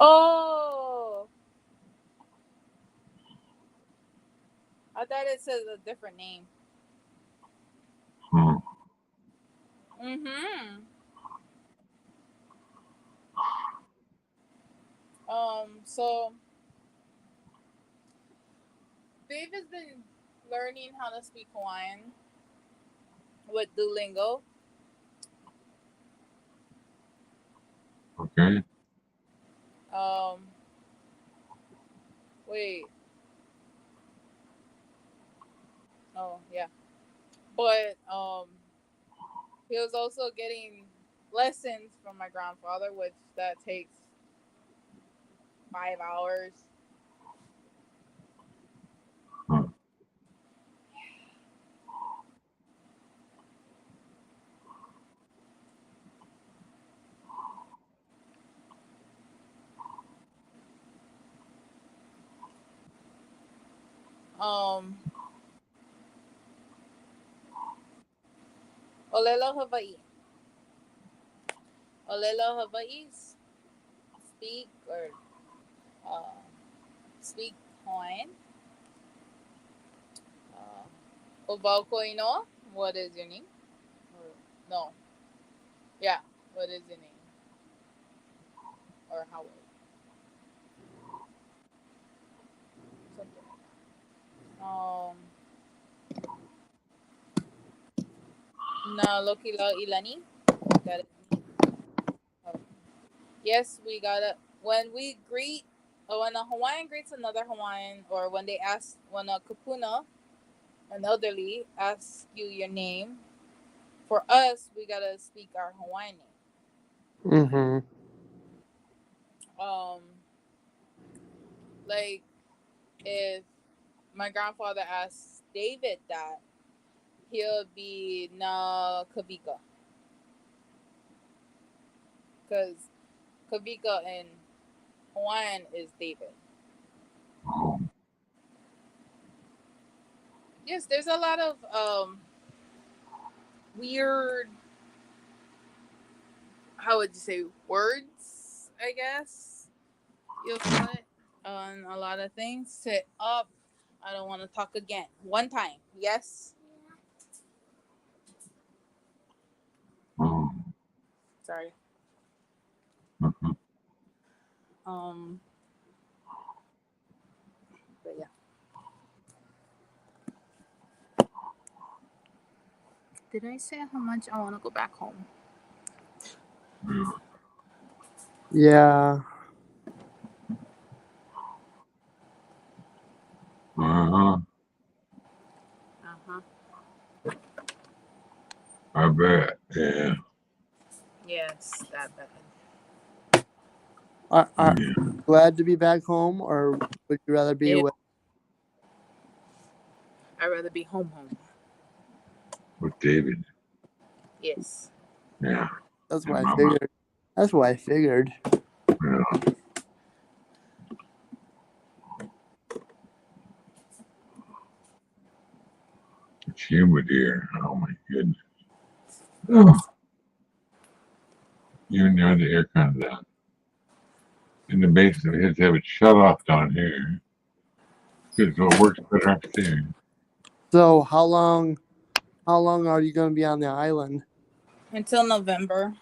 Oh, I thought it says a different name. Hmm. Mm-hmm. So Dave has been learning how to speak Hawaiian with Duolingo. Okay. Um, wait. Oh, yeah. But he was also getting lessons from my grandfather, which that takes 5 hours. Hmm. Um, Olelo Hawaii. Olelo Hawaii. Speak or uh, speak Hawaiian. Obaukoino. What is your name? Or, no. Yeah. What is your name? Or how? Something. Na loki la ilani. Got it. Yes, we gotta. When we greet, or when a Hawaiian greets another Hawaiian, or when they ask, when a kapuna, an elderly, asks you your name, for us, we gotta speak our Hawaiian name. Mm-hmm. Um, like if my grandfather asks David that, he'll be na Kavika, because Kavika in Hawaiian is David. Oh, Yes, there's a lot of weird, how would you say, words, I guess you'll call it, on a lot of things. Sit up. I don't want to talk again. One time. Yes. oh. Sorry. Mhm. Um. But yeah. Did I say how much I want to go back home? Yeah. Uh-huh. Uh-huh. I bet. Yeah. Yes, that bad. Are Yeah. you glad to be back home, or would you rather be Yeah. away? I'd rather be home. With David. Yes. Yeah. That's And what I Mama. figured. That's what I figured. Yeah. It's humid here. Oh my goodness. Oh, even now the air comes on. In the basement, we have to have it shut off down here because it works better upstairs. So how long? How long are you going to be on the island? Until November,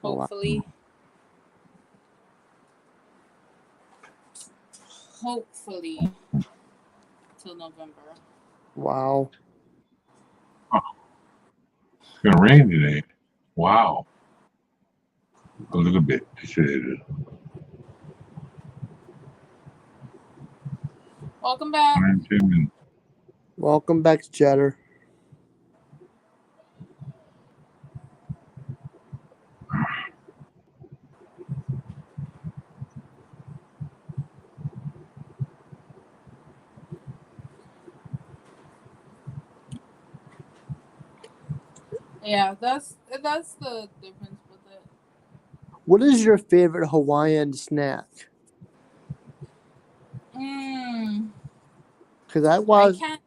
Oh, wow. hopefully. Hopefully, till November. Wow. It's gonna rain today. Wow. A little bit. Welcome back. Welcome back, Cheddar. Yeah, that's the difference with it. What is your favorite Hawaiian snack? Because I can't.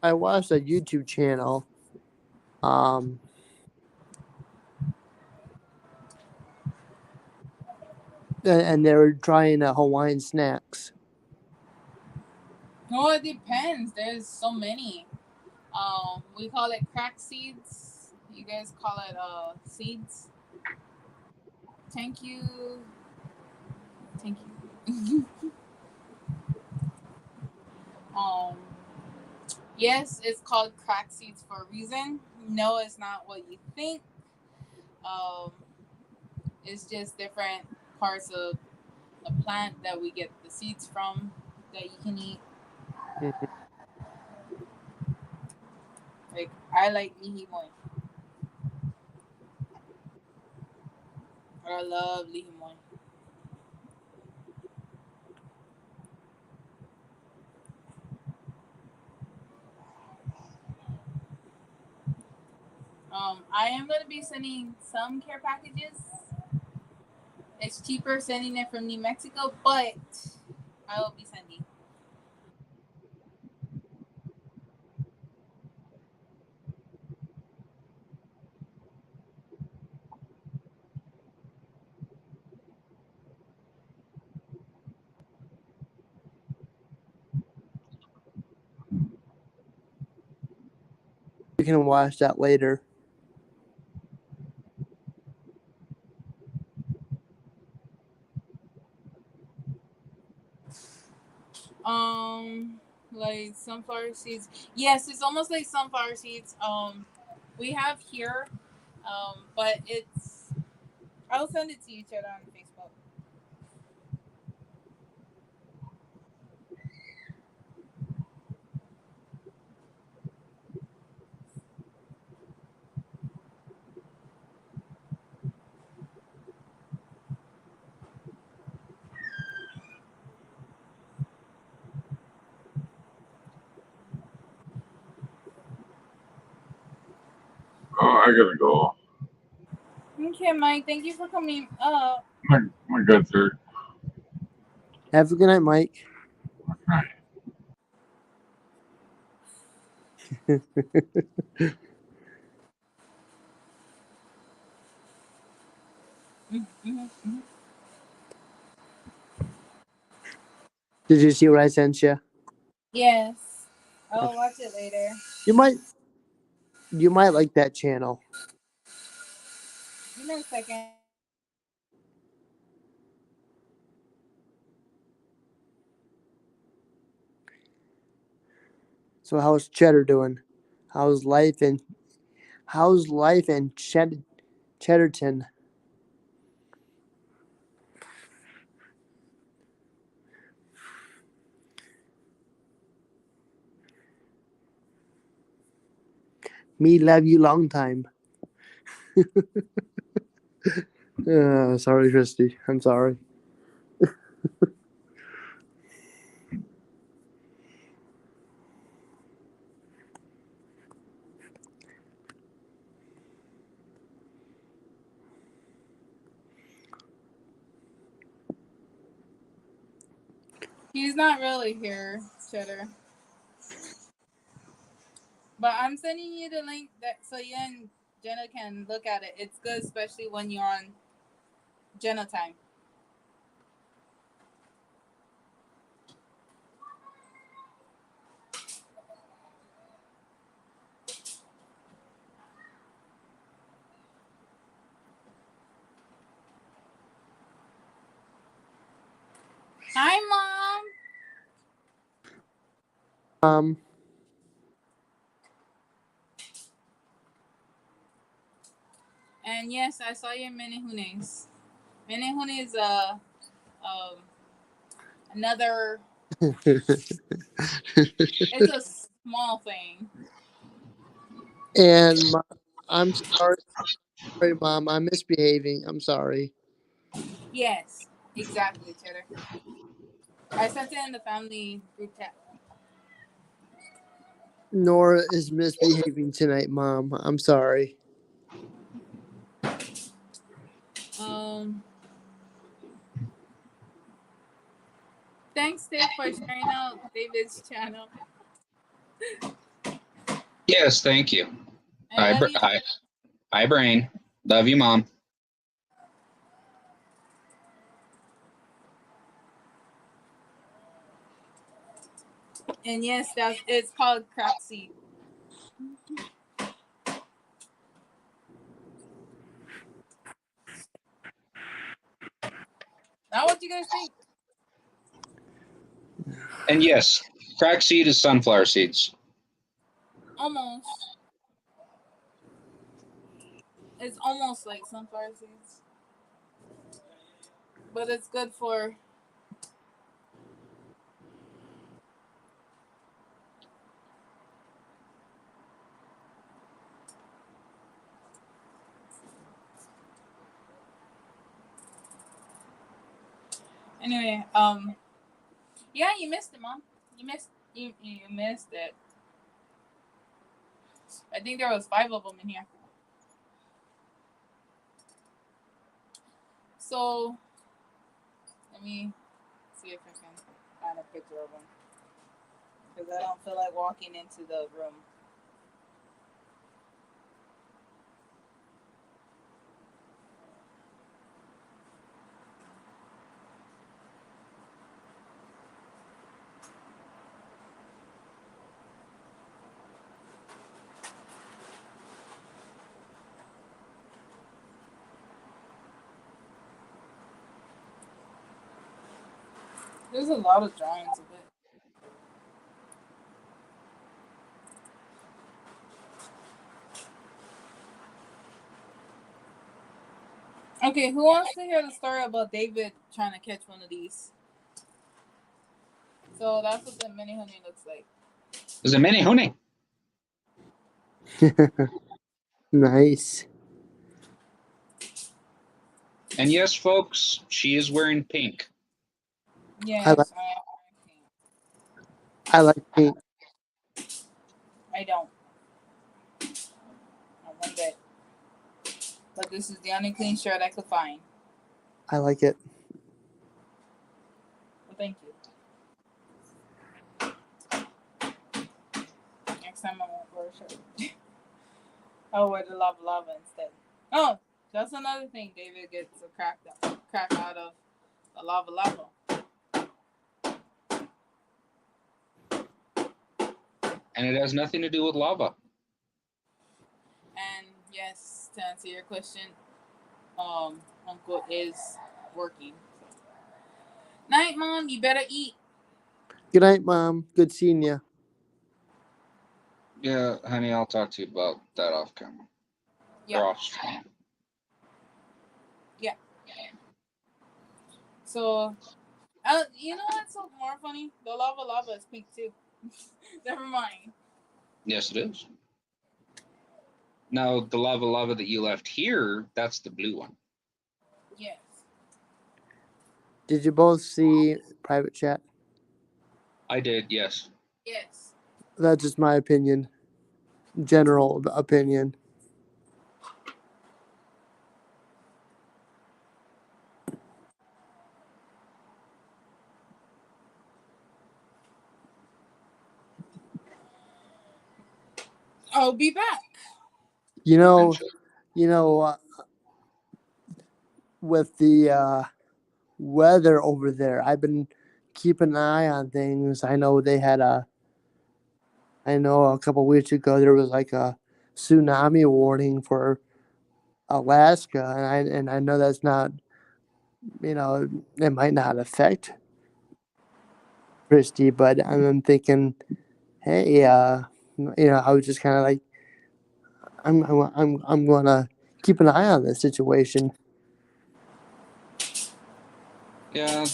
I watched a YouTube channel. Um, and they were trying Hawaiian snacks. No, it depends. There's so many. We call it crack seeds. You guys call it seeds. Thank you. Thank you. um, yes, it's called crack seeds for a reason. No, it's not what you think. Um, it's just different parts of the plant that we get the seeds from that you can eat. Mhm. Like I like lihimoy. I love lihimoy. I am gonna be sending some care packages. It's cheaper sending it from New Mexico, but I will be sending. We can watch that later. Like sunflower seeds. Yes, it's almost like sunflower seeds. We have here, but it's. I'll send it to you, Cheddar, on Facebook. Oh, I gotta go. Okay, Mike. Thank you for coming up. My guts hurt. Have a good night, Mike. Mm-hmm. Did you see what I sent you? Yes, I'll watch it later. You might like that channel. Give me a second. So how's Cheddar doing? How's life in Cheddarton? Me love you long time. Sorry, Christy. I'm sorry. He's not really here, Cheddar. But I'm sending you the link that so you and Jenna can look at it. It's good, especially when you're on Jenna time. Hi, Mom. And yes, I saw your Menehunes. Menehune is another. It's a small thing. And I'm sorry, Mom. I'm misbehaving. I'm sorry. Yes, exactly, Cheddar. I sent it in the family group chat. Nora is misbehaving tonight, Mom. I'm sorry. Um, thanks, Dave, for sharing out David's channel. Yes, thank you. I love you. Hi, Brain. Love you, Mom. And yes, it's called crack seed. Now, what do you guys think? And yes, crack seed is sunflower seeds. Almost. It's almost like sunflower seeds, but it's good for. Anyway, yeah, you missed it, Mom. You missed it. I think there was 5 of them in here. So let me see if I can find a picture of them because I don't feel like walking into the room. There's a lot of drawings of it. Okay, who wants to hear the story about David trying to catch one of these? So that's what the mini honey looks like. There's a mini honey. Nice. And yes, folks, she is wearing pink. Yes, I like pink. I don't. Not one bit. But this is the only clean shirt I could find. I like it. Well, thank you. Next time I won't wear a shirt. I'll wear the lava lava instead. Oh, that's another thing. David gets a crack out of the lava lava. And it has nothing to do with lava. And yes, to answer your question, Uncle is working. Night, Mom. You better eat. Good night, Mom. Good seeing you. Yeah, honey, I'll talk to you about that off camera. Yeah. Or off stream. Yeah. So, you know what's so more funny? The lava lava is pink too. Never mind. Yes, it is. Now, the lava lava that you left here, that's the blue one. Yes. Did you both see private chat? I did, yes. Yes. That's just my opinion. General opinion. I'll be back. You know, Eventually. with the weather over there, I've been keeping an eye on things. I know a couple weeks ago there was like a tsunami warning for Alaska, and I know that's not, it might not affect Christy, but I'm thinking, hey, I was just kind of like, I'm gonna keep an eye on this situation. Yeah,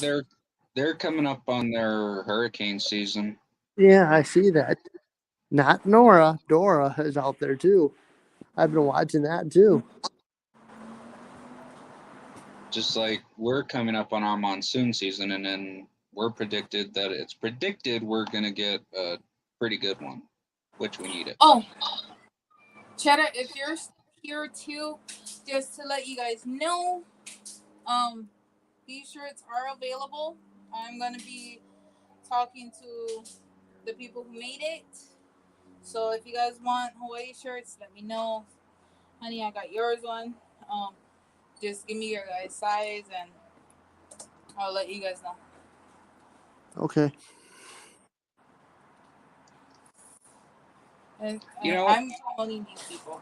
they're coming up on their hurricane season. Yeah, I see that. Not Nora, Dora is out there too. I've been watching that too. Just like we're coming up on our monsoon season, and then it's predicted we're gonna get a pretty good one, which we need it. Oh, Cheddar, if you're here too, just to let you guys know, these shirts are available. I'm gonna be talking to the people who made it. So if you guys want Hawaii shirts, let me know. Honey, I got yours on. Just give me your guys' size and I'll let you guys know. Okay. And You I'm calling these people.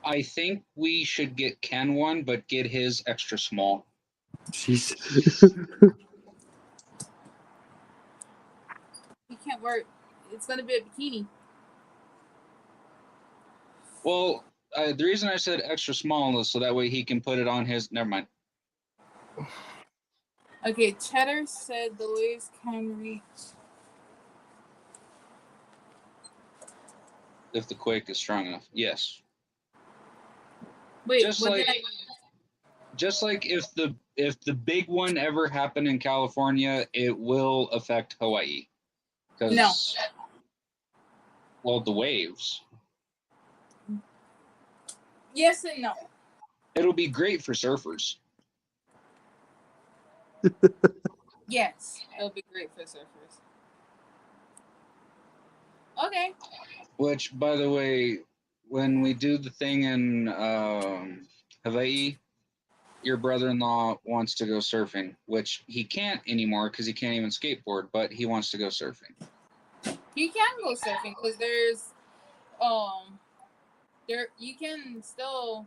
I think we should get Ken one, but get his extra small. Jeez. He can't wear it. It's gonna be a bikini. Well, the reason I said extra small is so that way he can put it on his. Never mind. Okay, Cheddar said the waves can reach. If the quake is strong enough, yes. Wait, Just what like did I? just like if the big one ever happened in California, it will affect Hawaii. No. Well, the waves. Yes and no. It'll be great for surfers. Yes, it'll be great for surfers. Okay. Which, by the way, when we do the thing in Hawaii, your brother-in-law wants to go surfing, which he can't anymore because he can't even skateboard, but he wants to go surfing. You can go surfing because there's there you can still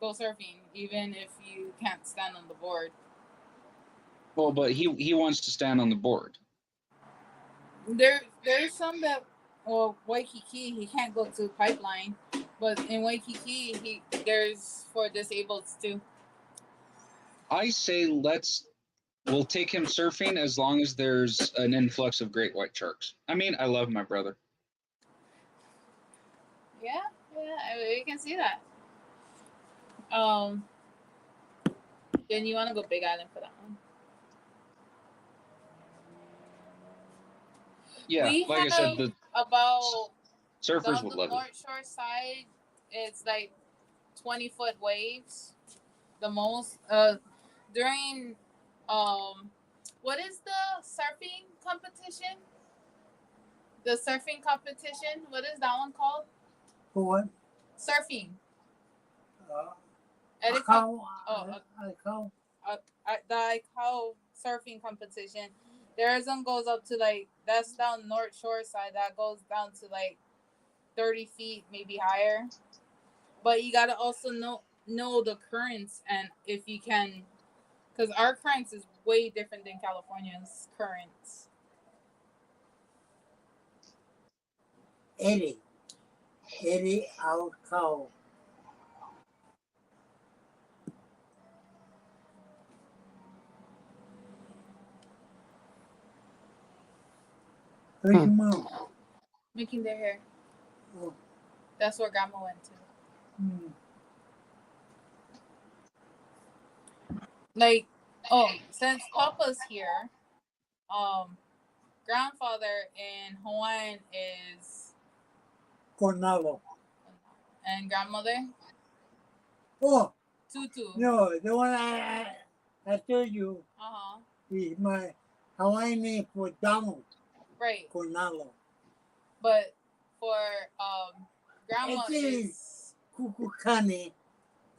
go surfing even if you can't stand on the board. Well, but he wants to stand on the board. There's some that, well, Waikiki he can't go to Pipeline, but in Waikiki there's for disabled too. I say we'll take him surfing as long as there's an influx of great white sharks. I mean, I love my brother. Yeah, we can see that. Then you want to go Big Island for that one. Yeah, We like I said, the about surfers down would the love it. North Shore side, it's like 20-foot waves, the most. During what is the surfing competition? The surfing competition. What is that one called? For what? Surfing. I call. The Icao surfing competition. There's one goes up to like, that's down North Shore side. That goes down to like 30 feet, maybe higher. But you gotta also know the currents, and if you can, because our currents is way different than California's currents. Eddie Alcao. Where's your mom? Making their hair. Oh. That's where Grandma went to. Like, since Papa's here, grandfather in Hawaiian is Cornalo. and grandmother Oh, Tutu. no, the one I told you is my Hawaiian name for Donald. Right. Cornalo. But for grandma is Kuku Kane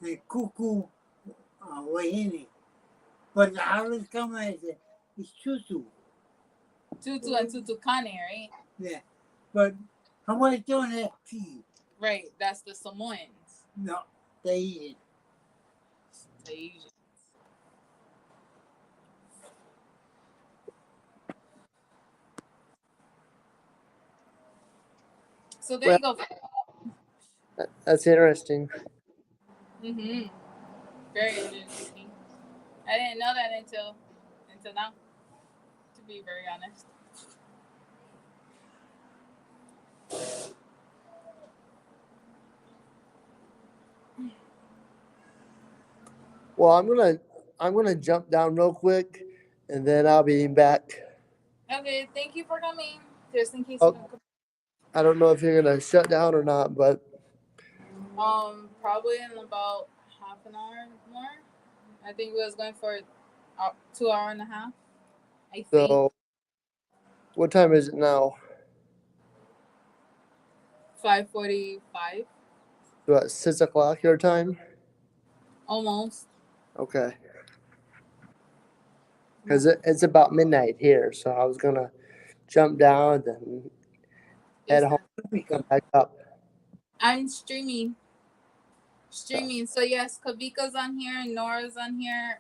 and Kuku Wahine. But the others come as it's Tutu. Tutu and Tutu Kane, right? Yeah. But Hawaii don't have T. Right, that's the Samoans. No, they Asians. So there you go. That's interesting. Mm-hmm. Very interesting. I didn't know that until now, to be very honest. Well, I'm gonna jump down real quick, and then I'll be back. Okay, thank you for coming. Just in case Oh. you don't come. I don't know if you're gonna shut down or not, but Probably in about half an hour more. I think we was going for 2 hours and a half. I think. so what time is it now? 5:45. About 6 o'clock your time? Almost. Okay. Because it's about midnight here, so I was gonna jump down and head home and come back up. I'm streaming. So yes, Kavika's on here, Nora's on here,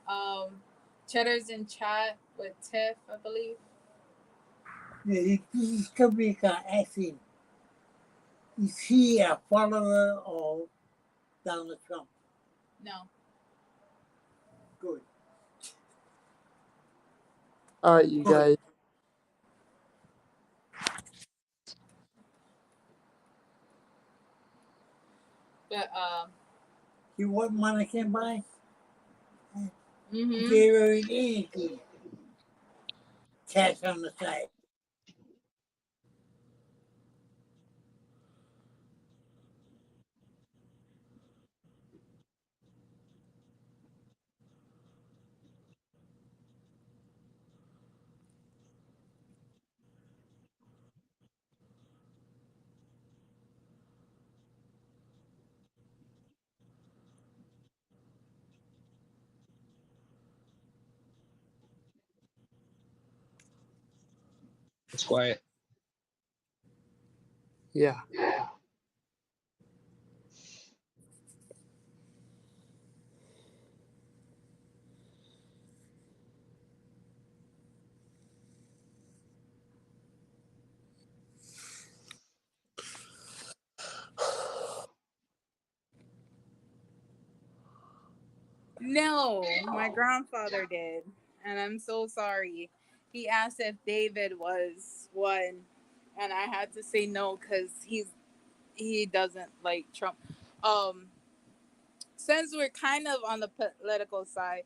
Cheddar's in chat with Tiff, I believe. Yeah, this is Kabika asking, is he a follower of Donald Trump? No. Good. All right, you guys. But See what money can buy? mm-hmm. Zero anything. Cash on the side. It's quiet. Yeah. No, my grandfather did, and I'm so sorry. He asked if David was one, and I had to say no because he doesn't like Trump. Um, since we're kind of on the political side,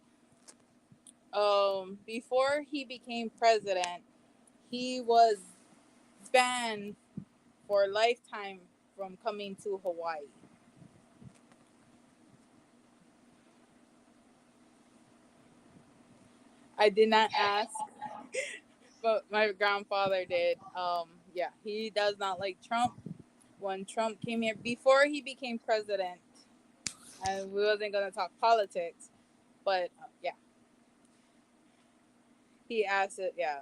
before he became president, he was banned for a lifetime from coming to Hawaii. I did not ask, but my grandfather did. Yeah, he does not like Trump. When Trump came here, before he became president, and we wasn't gonna talk politics, but yeah, he asked it. Yeah,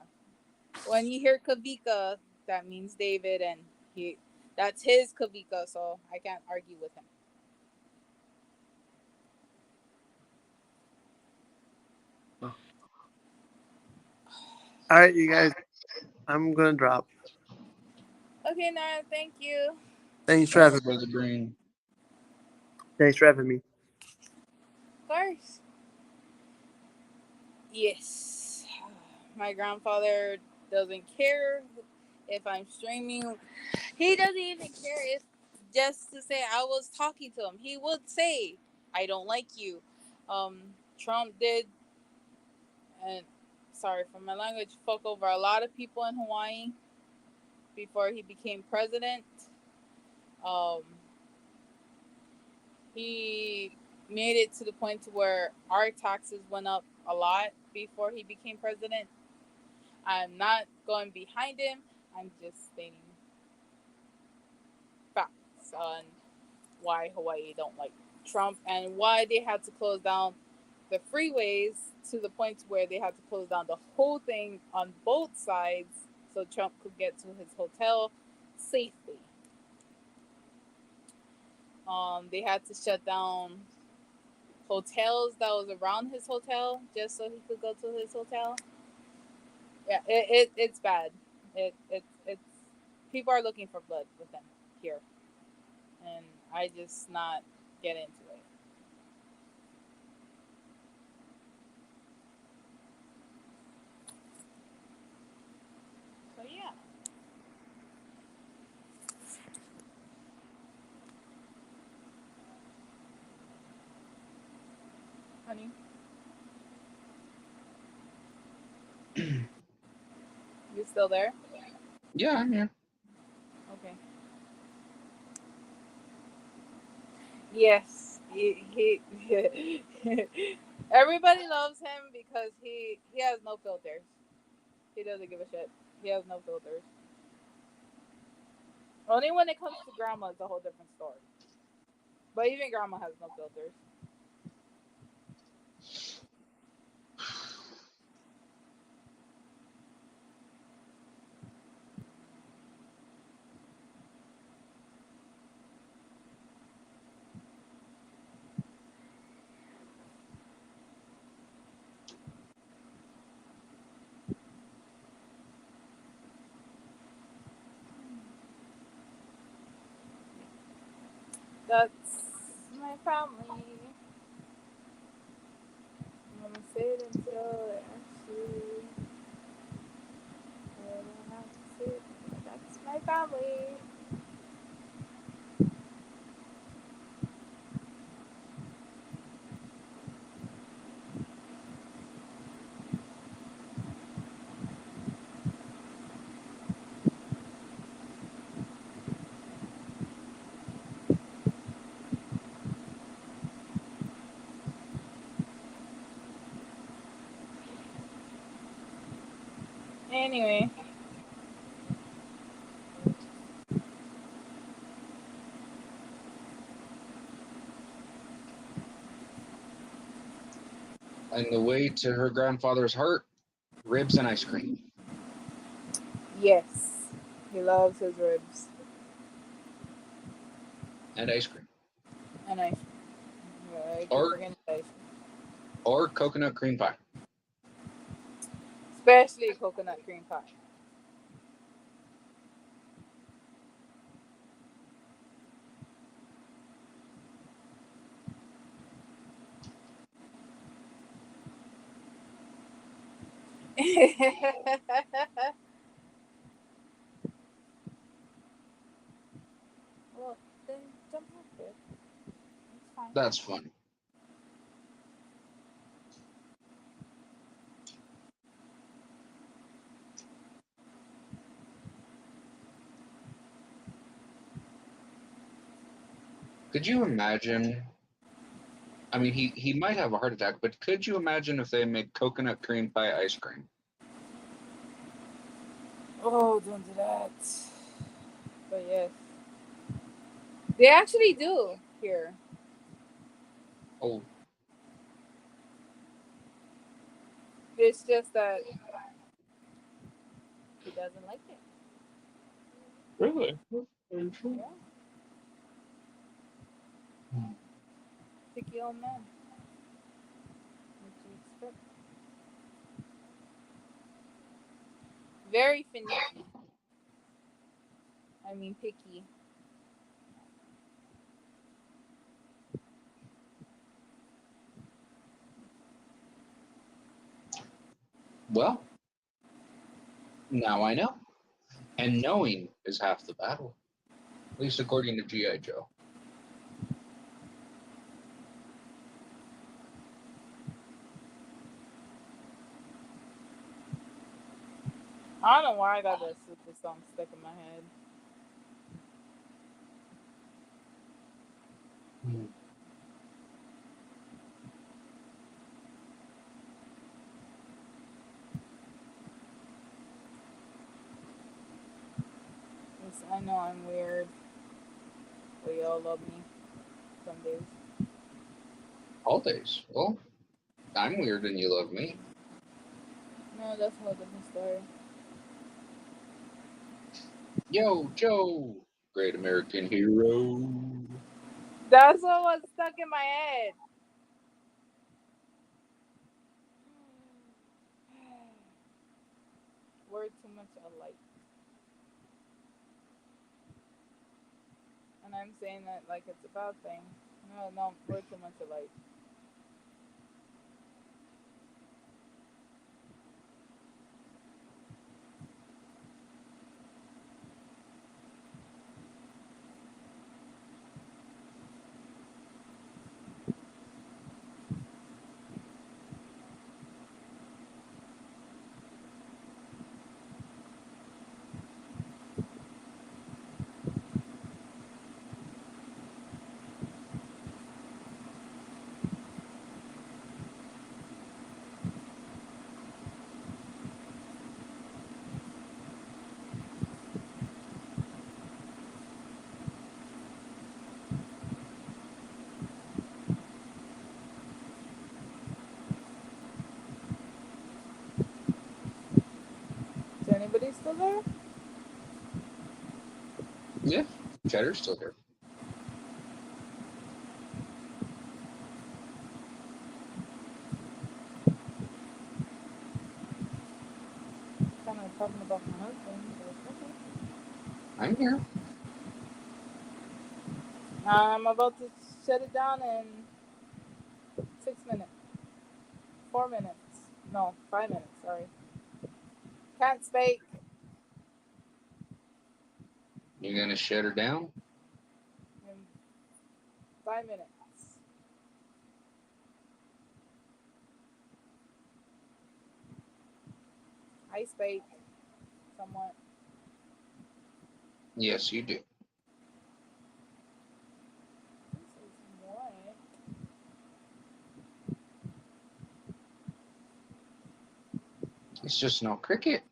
when you hear Kavika, that means David, and he that's his Kavika, so I can't argue with him. All right, you guys. I'm gonna drop. Okay, Nara, thank you. Thanks for Thanks, having. Brother Green. Thanks for having me. Of course. Yes. My grandfather doesn't care if I'm streaming. He doesn't even care if just to say I was talking to him. He would say, I don't like you. Um, Trump did, and sorry for my language, fuck over a lot of people in Hawaii before he became president. Um, he made it to the point to where our taxes went up a lot before he became president. I'm not going behind him. I'm just stating facts on why Hawaii don't like Trump and why they had to close down the freeways to the point where they had to close down the whole thing on both sides so Trump could get to his hotel safely. They had to shut down hotels that was around his hotel just so he could go to his hotel. Yeah, it's bad. It's people are looking for blood with him here, and I just not get into it. So yeah, honey, you still there? Yeah, I'm here. Okay. Yes, everybody loves him because he has no filters. He doesn't give a shit. He has no filters. Only when it comes to grandma, it's a whole different story. But even grandma has no filters. That's my family. I'm gonna say it until it actually. I don't have to say it. That's my family. Anyway, And the way to her grandfather's heart, ribs and ice cream. yes, he loves his ribs And ice cream. and ice cream. Yeah, I keep Or forgetting ice cream. or coconut cream pie. Especially coconut cream pie. Well, then jump off it. It's fine. That's funny. Could you imagine? I mean, he might have a heart attack, but could you imagine if they make coconut cream pie ice cream? Oh, don't do that. But yes, they actually do here. Oh, It's just that he doesn't like it. really? Yeah, picky old man. What do you expect? Very finicky. I mean, picky. Well, now I know. And knowing is half the battle, at least according to G.I. Joe. I don't know why I got that super song stuck in my head. Yes, I know I'm weird, but y'all love me some days. All days. Well, I'm weird and you love me. No, that's a whole different story. Yo, Joe, great American hero. That's what was stuck in my head. We're too much alike. And I'm saying that like it's a bad thing. No, we're too much alike. Is anybody still there? Yeah, Cheddar's still here. Kind of talking about my husband. But okay. I'm here. I'm about to shut it down in 6 minutes. 4 minutes. No, 5 minutes. Sorry. Can't speak. You gonna shut her down? In 5 minutes. I speak somewhat. Yes, you do. This is what? It's just no cricket.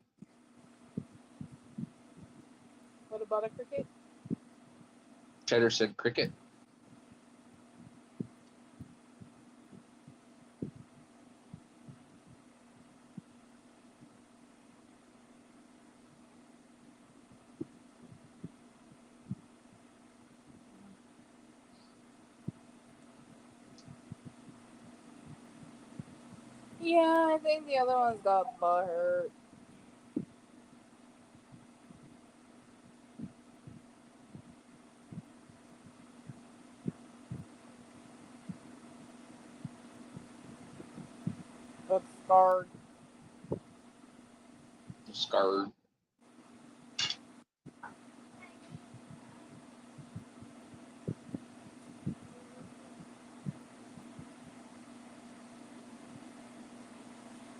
What about a cricket? Cheddar said cricket. Yeah, I think the other ones got butt hurt. Got scarred. Scarred.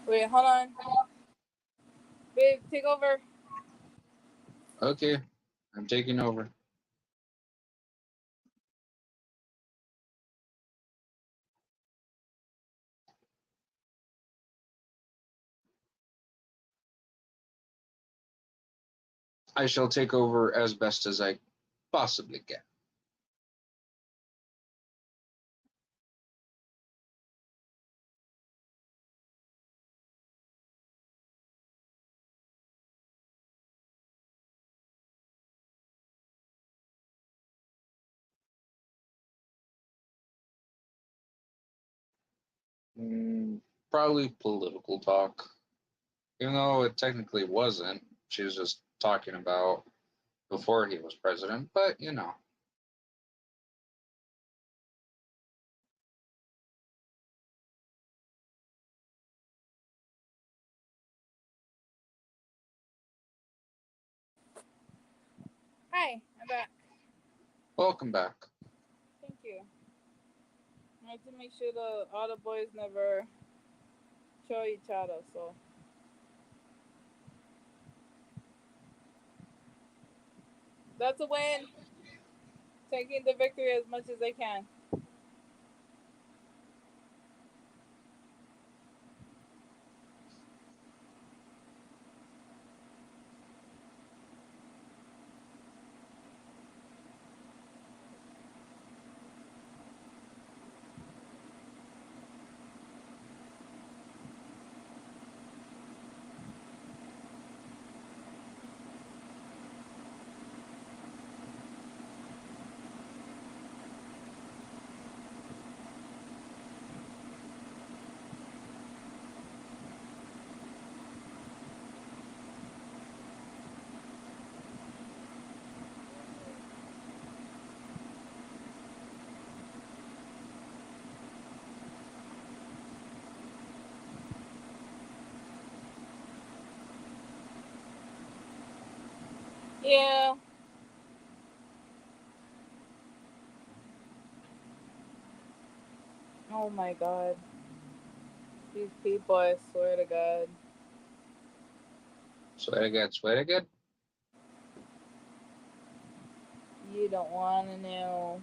Wait, hold on. Babe, take over. Okay, I'm taking over. I shall take over as best as I possibly can. Probably political talk. Even though it technically wasn't. She was just talking about before he was president, but you know. Hi, I'm back. Welcome back. Thank you. I had to make sure all the boys never show each other, so. That's a win. Taking the victory as much as they can. Yeah. Oh my god. These people, I swear to God. Swear to God, swear to God. You don't want to know.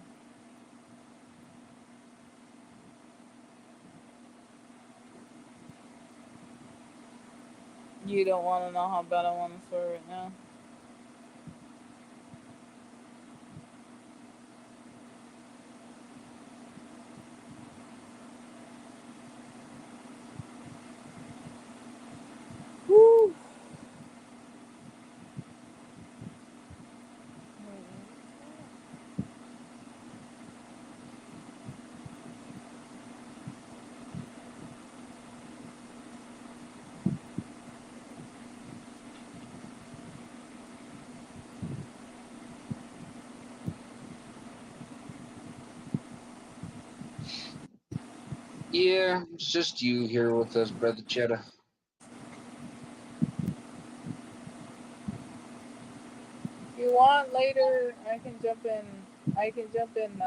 You don't want to know how bad I want to swear right now. Woo! Yeah, it's just you here with us, Brother Cheddar. If you want later, I can jump in. I can jump in.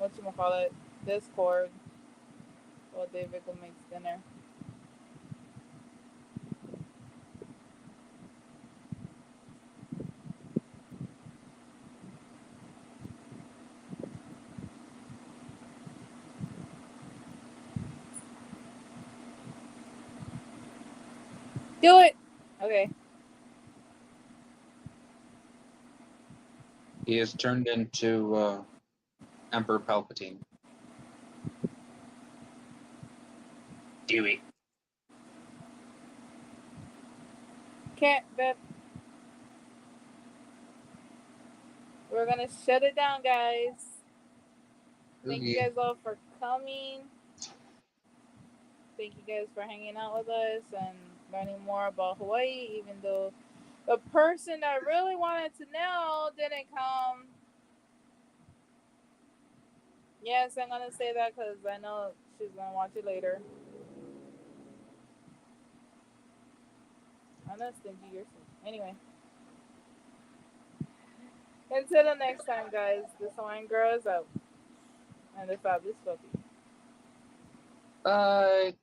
Whatchamacallit, Discord while David go makes dinner. Do it! Okay. He has turned into Emperor Palpatine. Do it. Can't, bet. We're gonna shut it down, guys. Thank you guys all for coming. Thank you guys for hanging out with us and learning more about Hawaii, even though the person that really wanted to know didn't come. Yes, I'm gonna say that because I know she's gonna watch it later. I'm not stingy. You're stingy. Anyway. Until the next time, guys. This Hawaiian girl is out. And the fabulous Fluffy. Bye.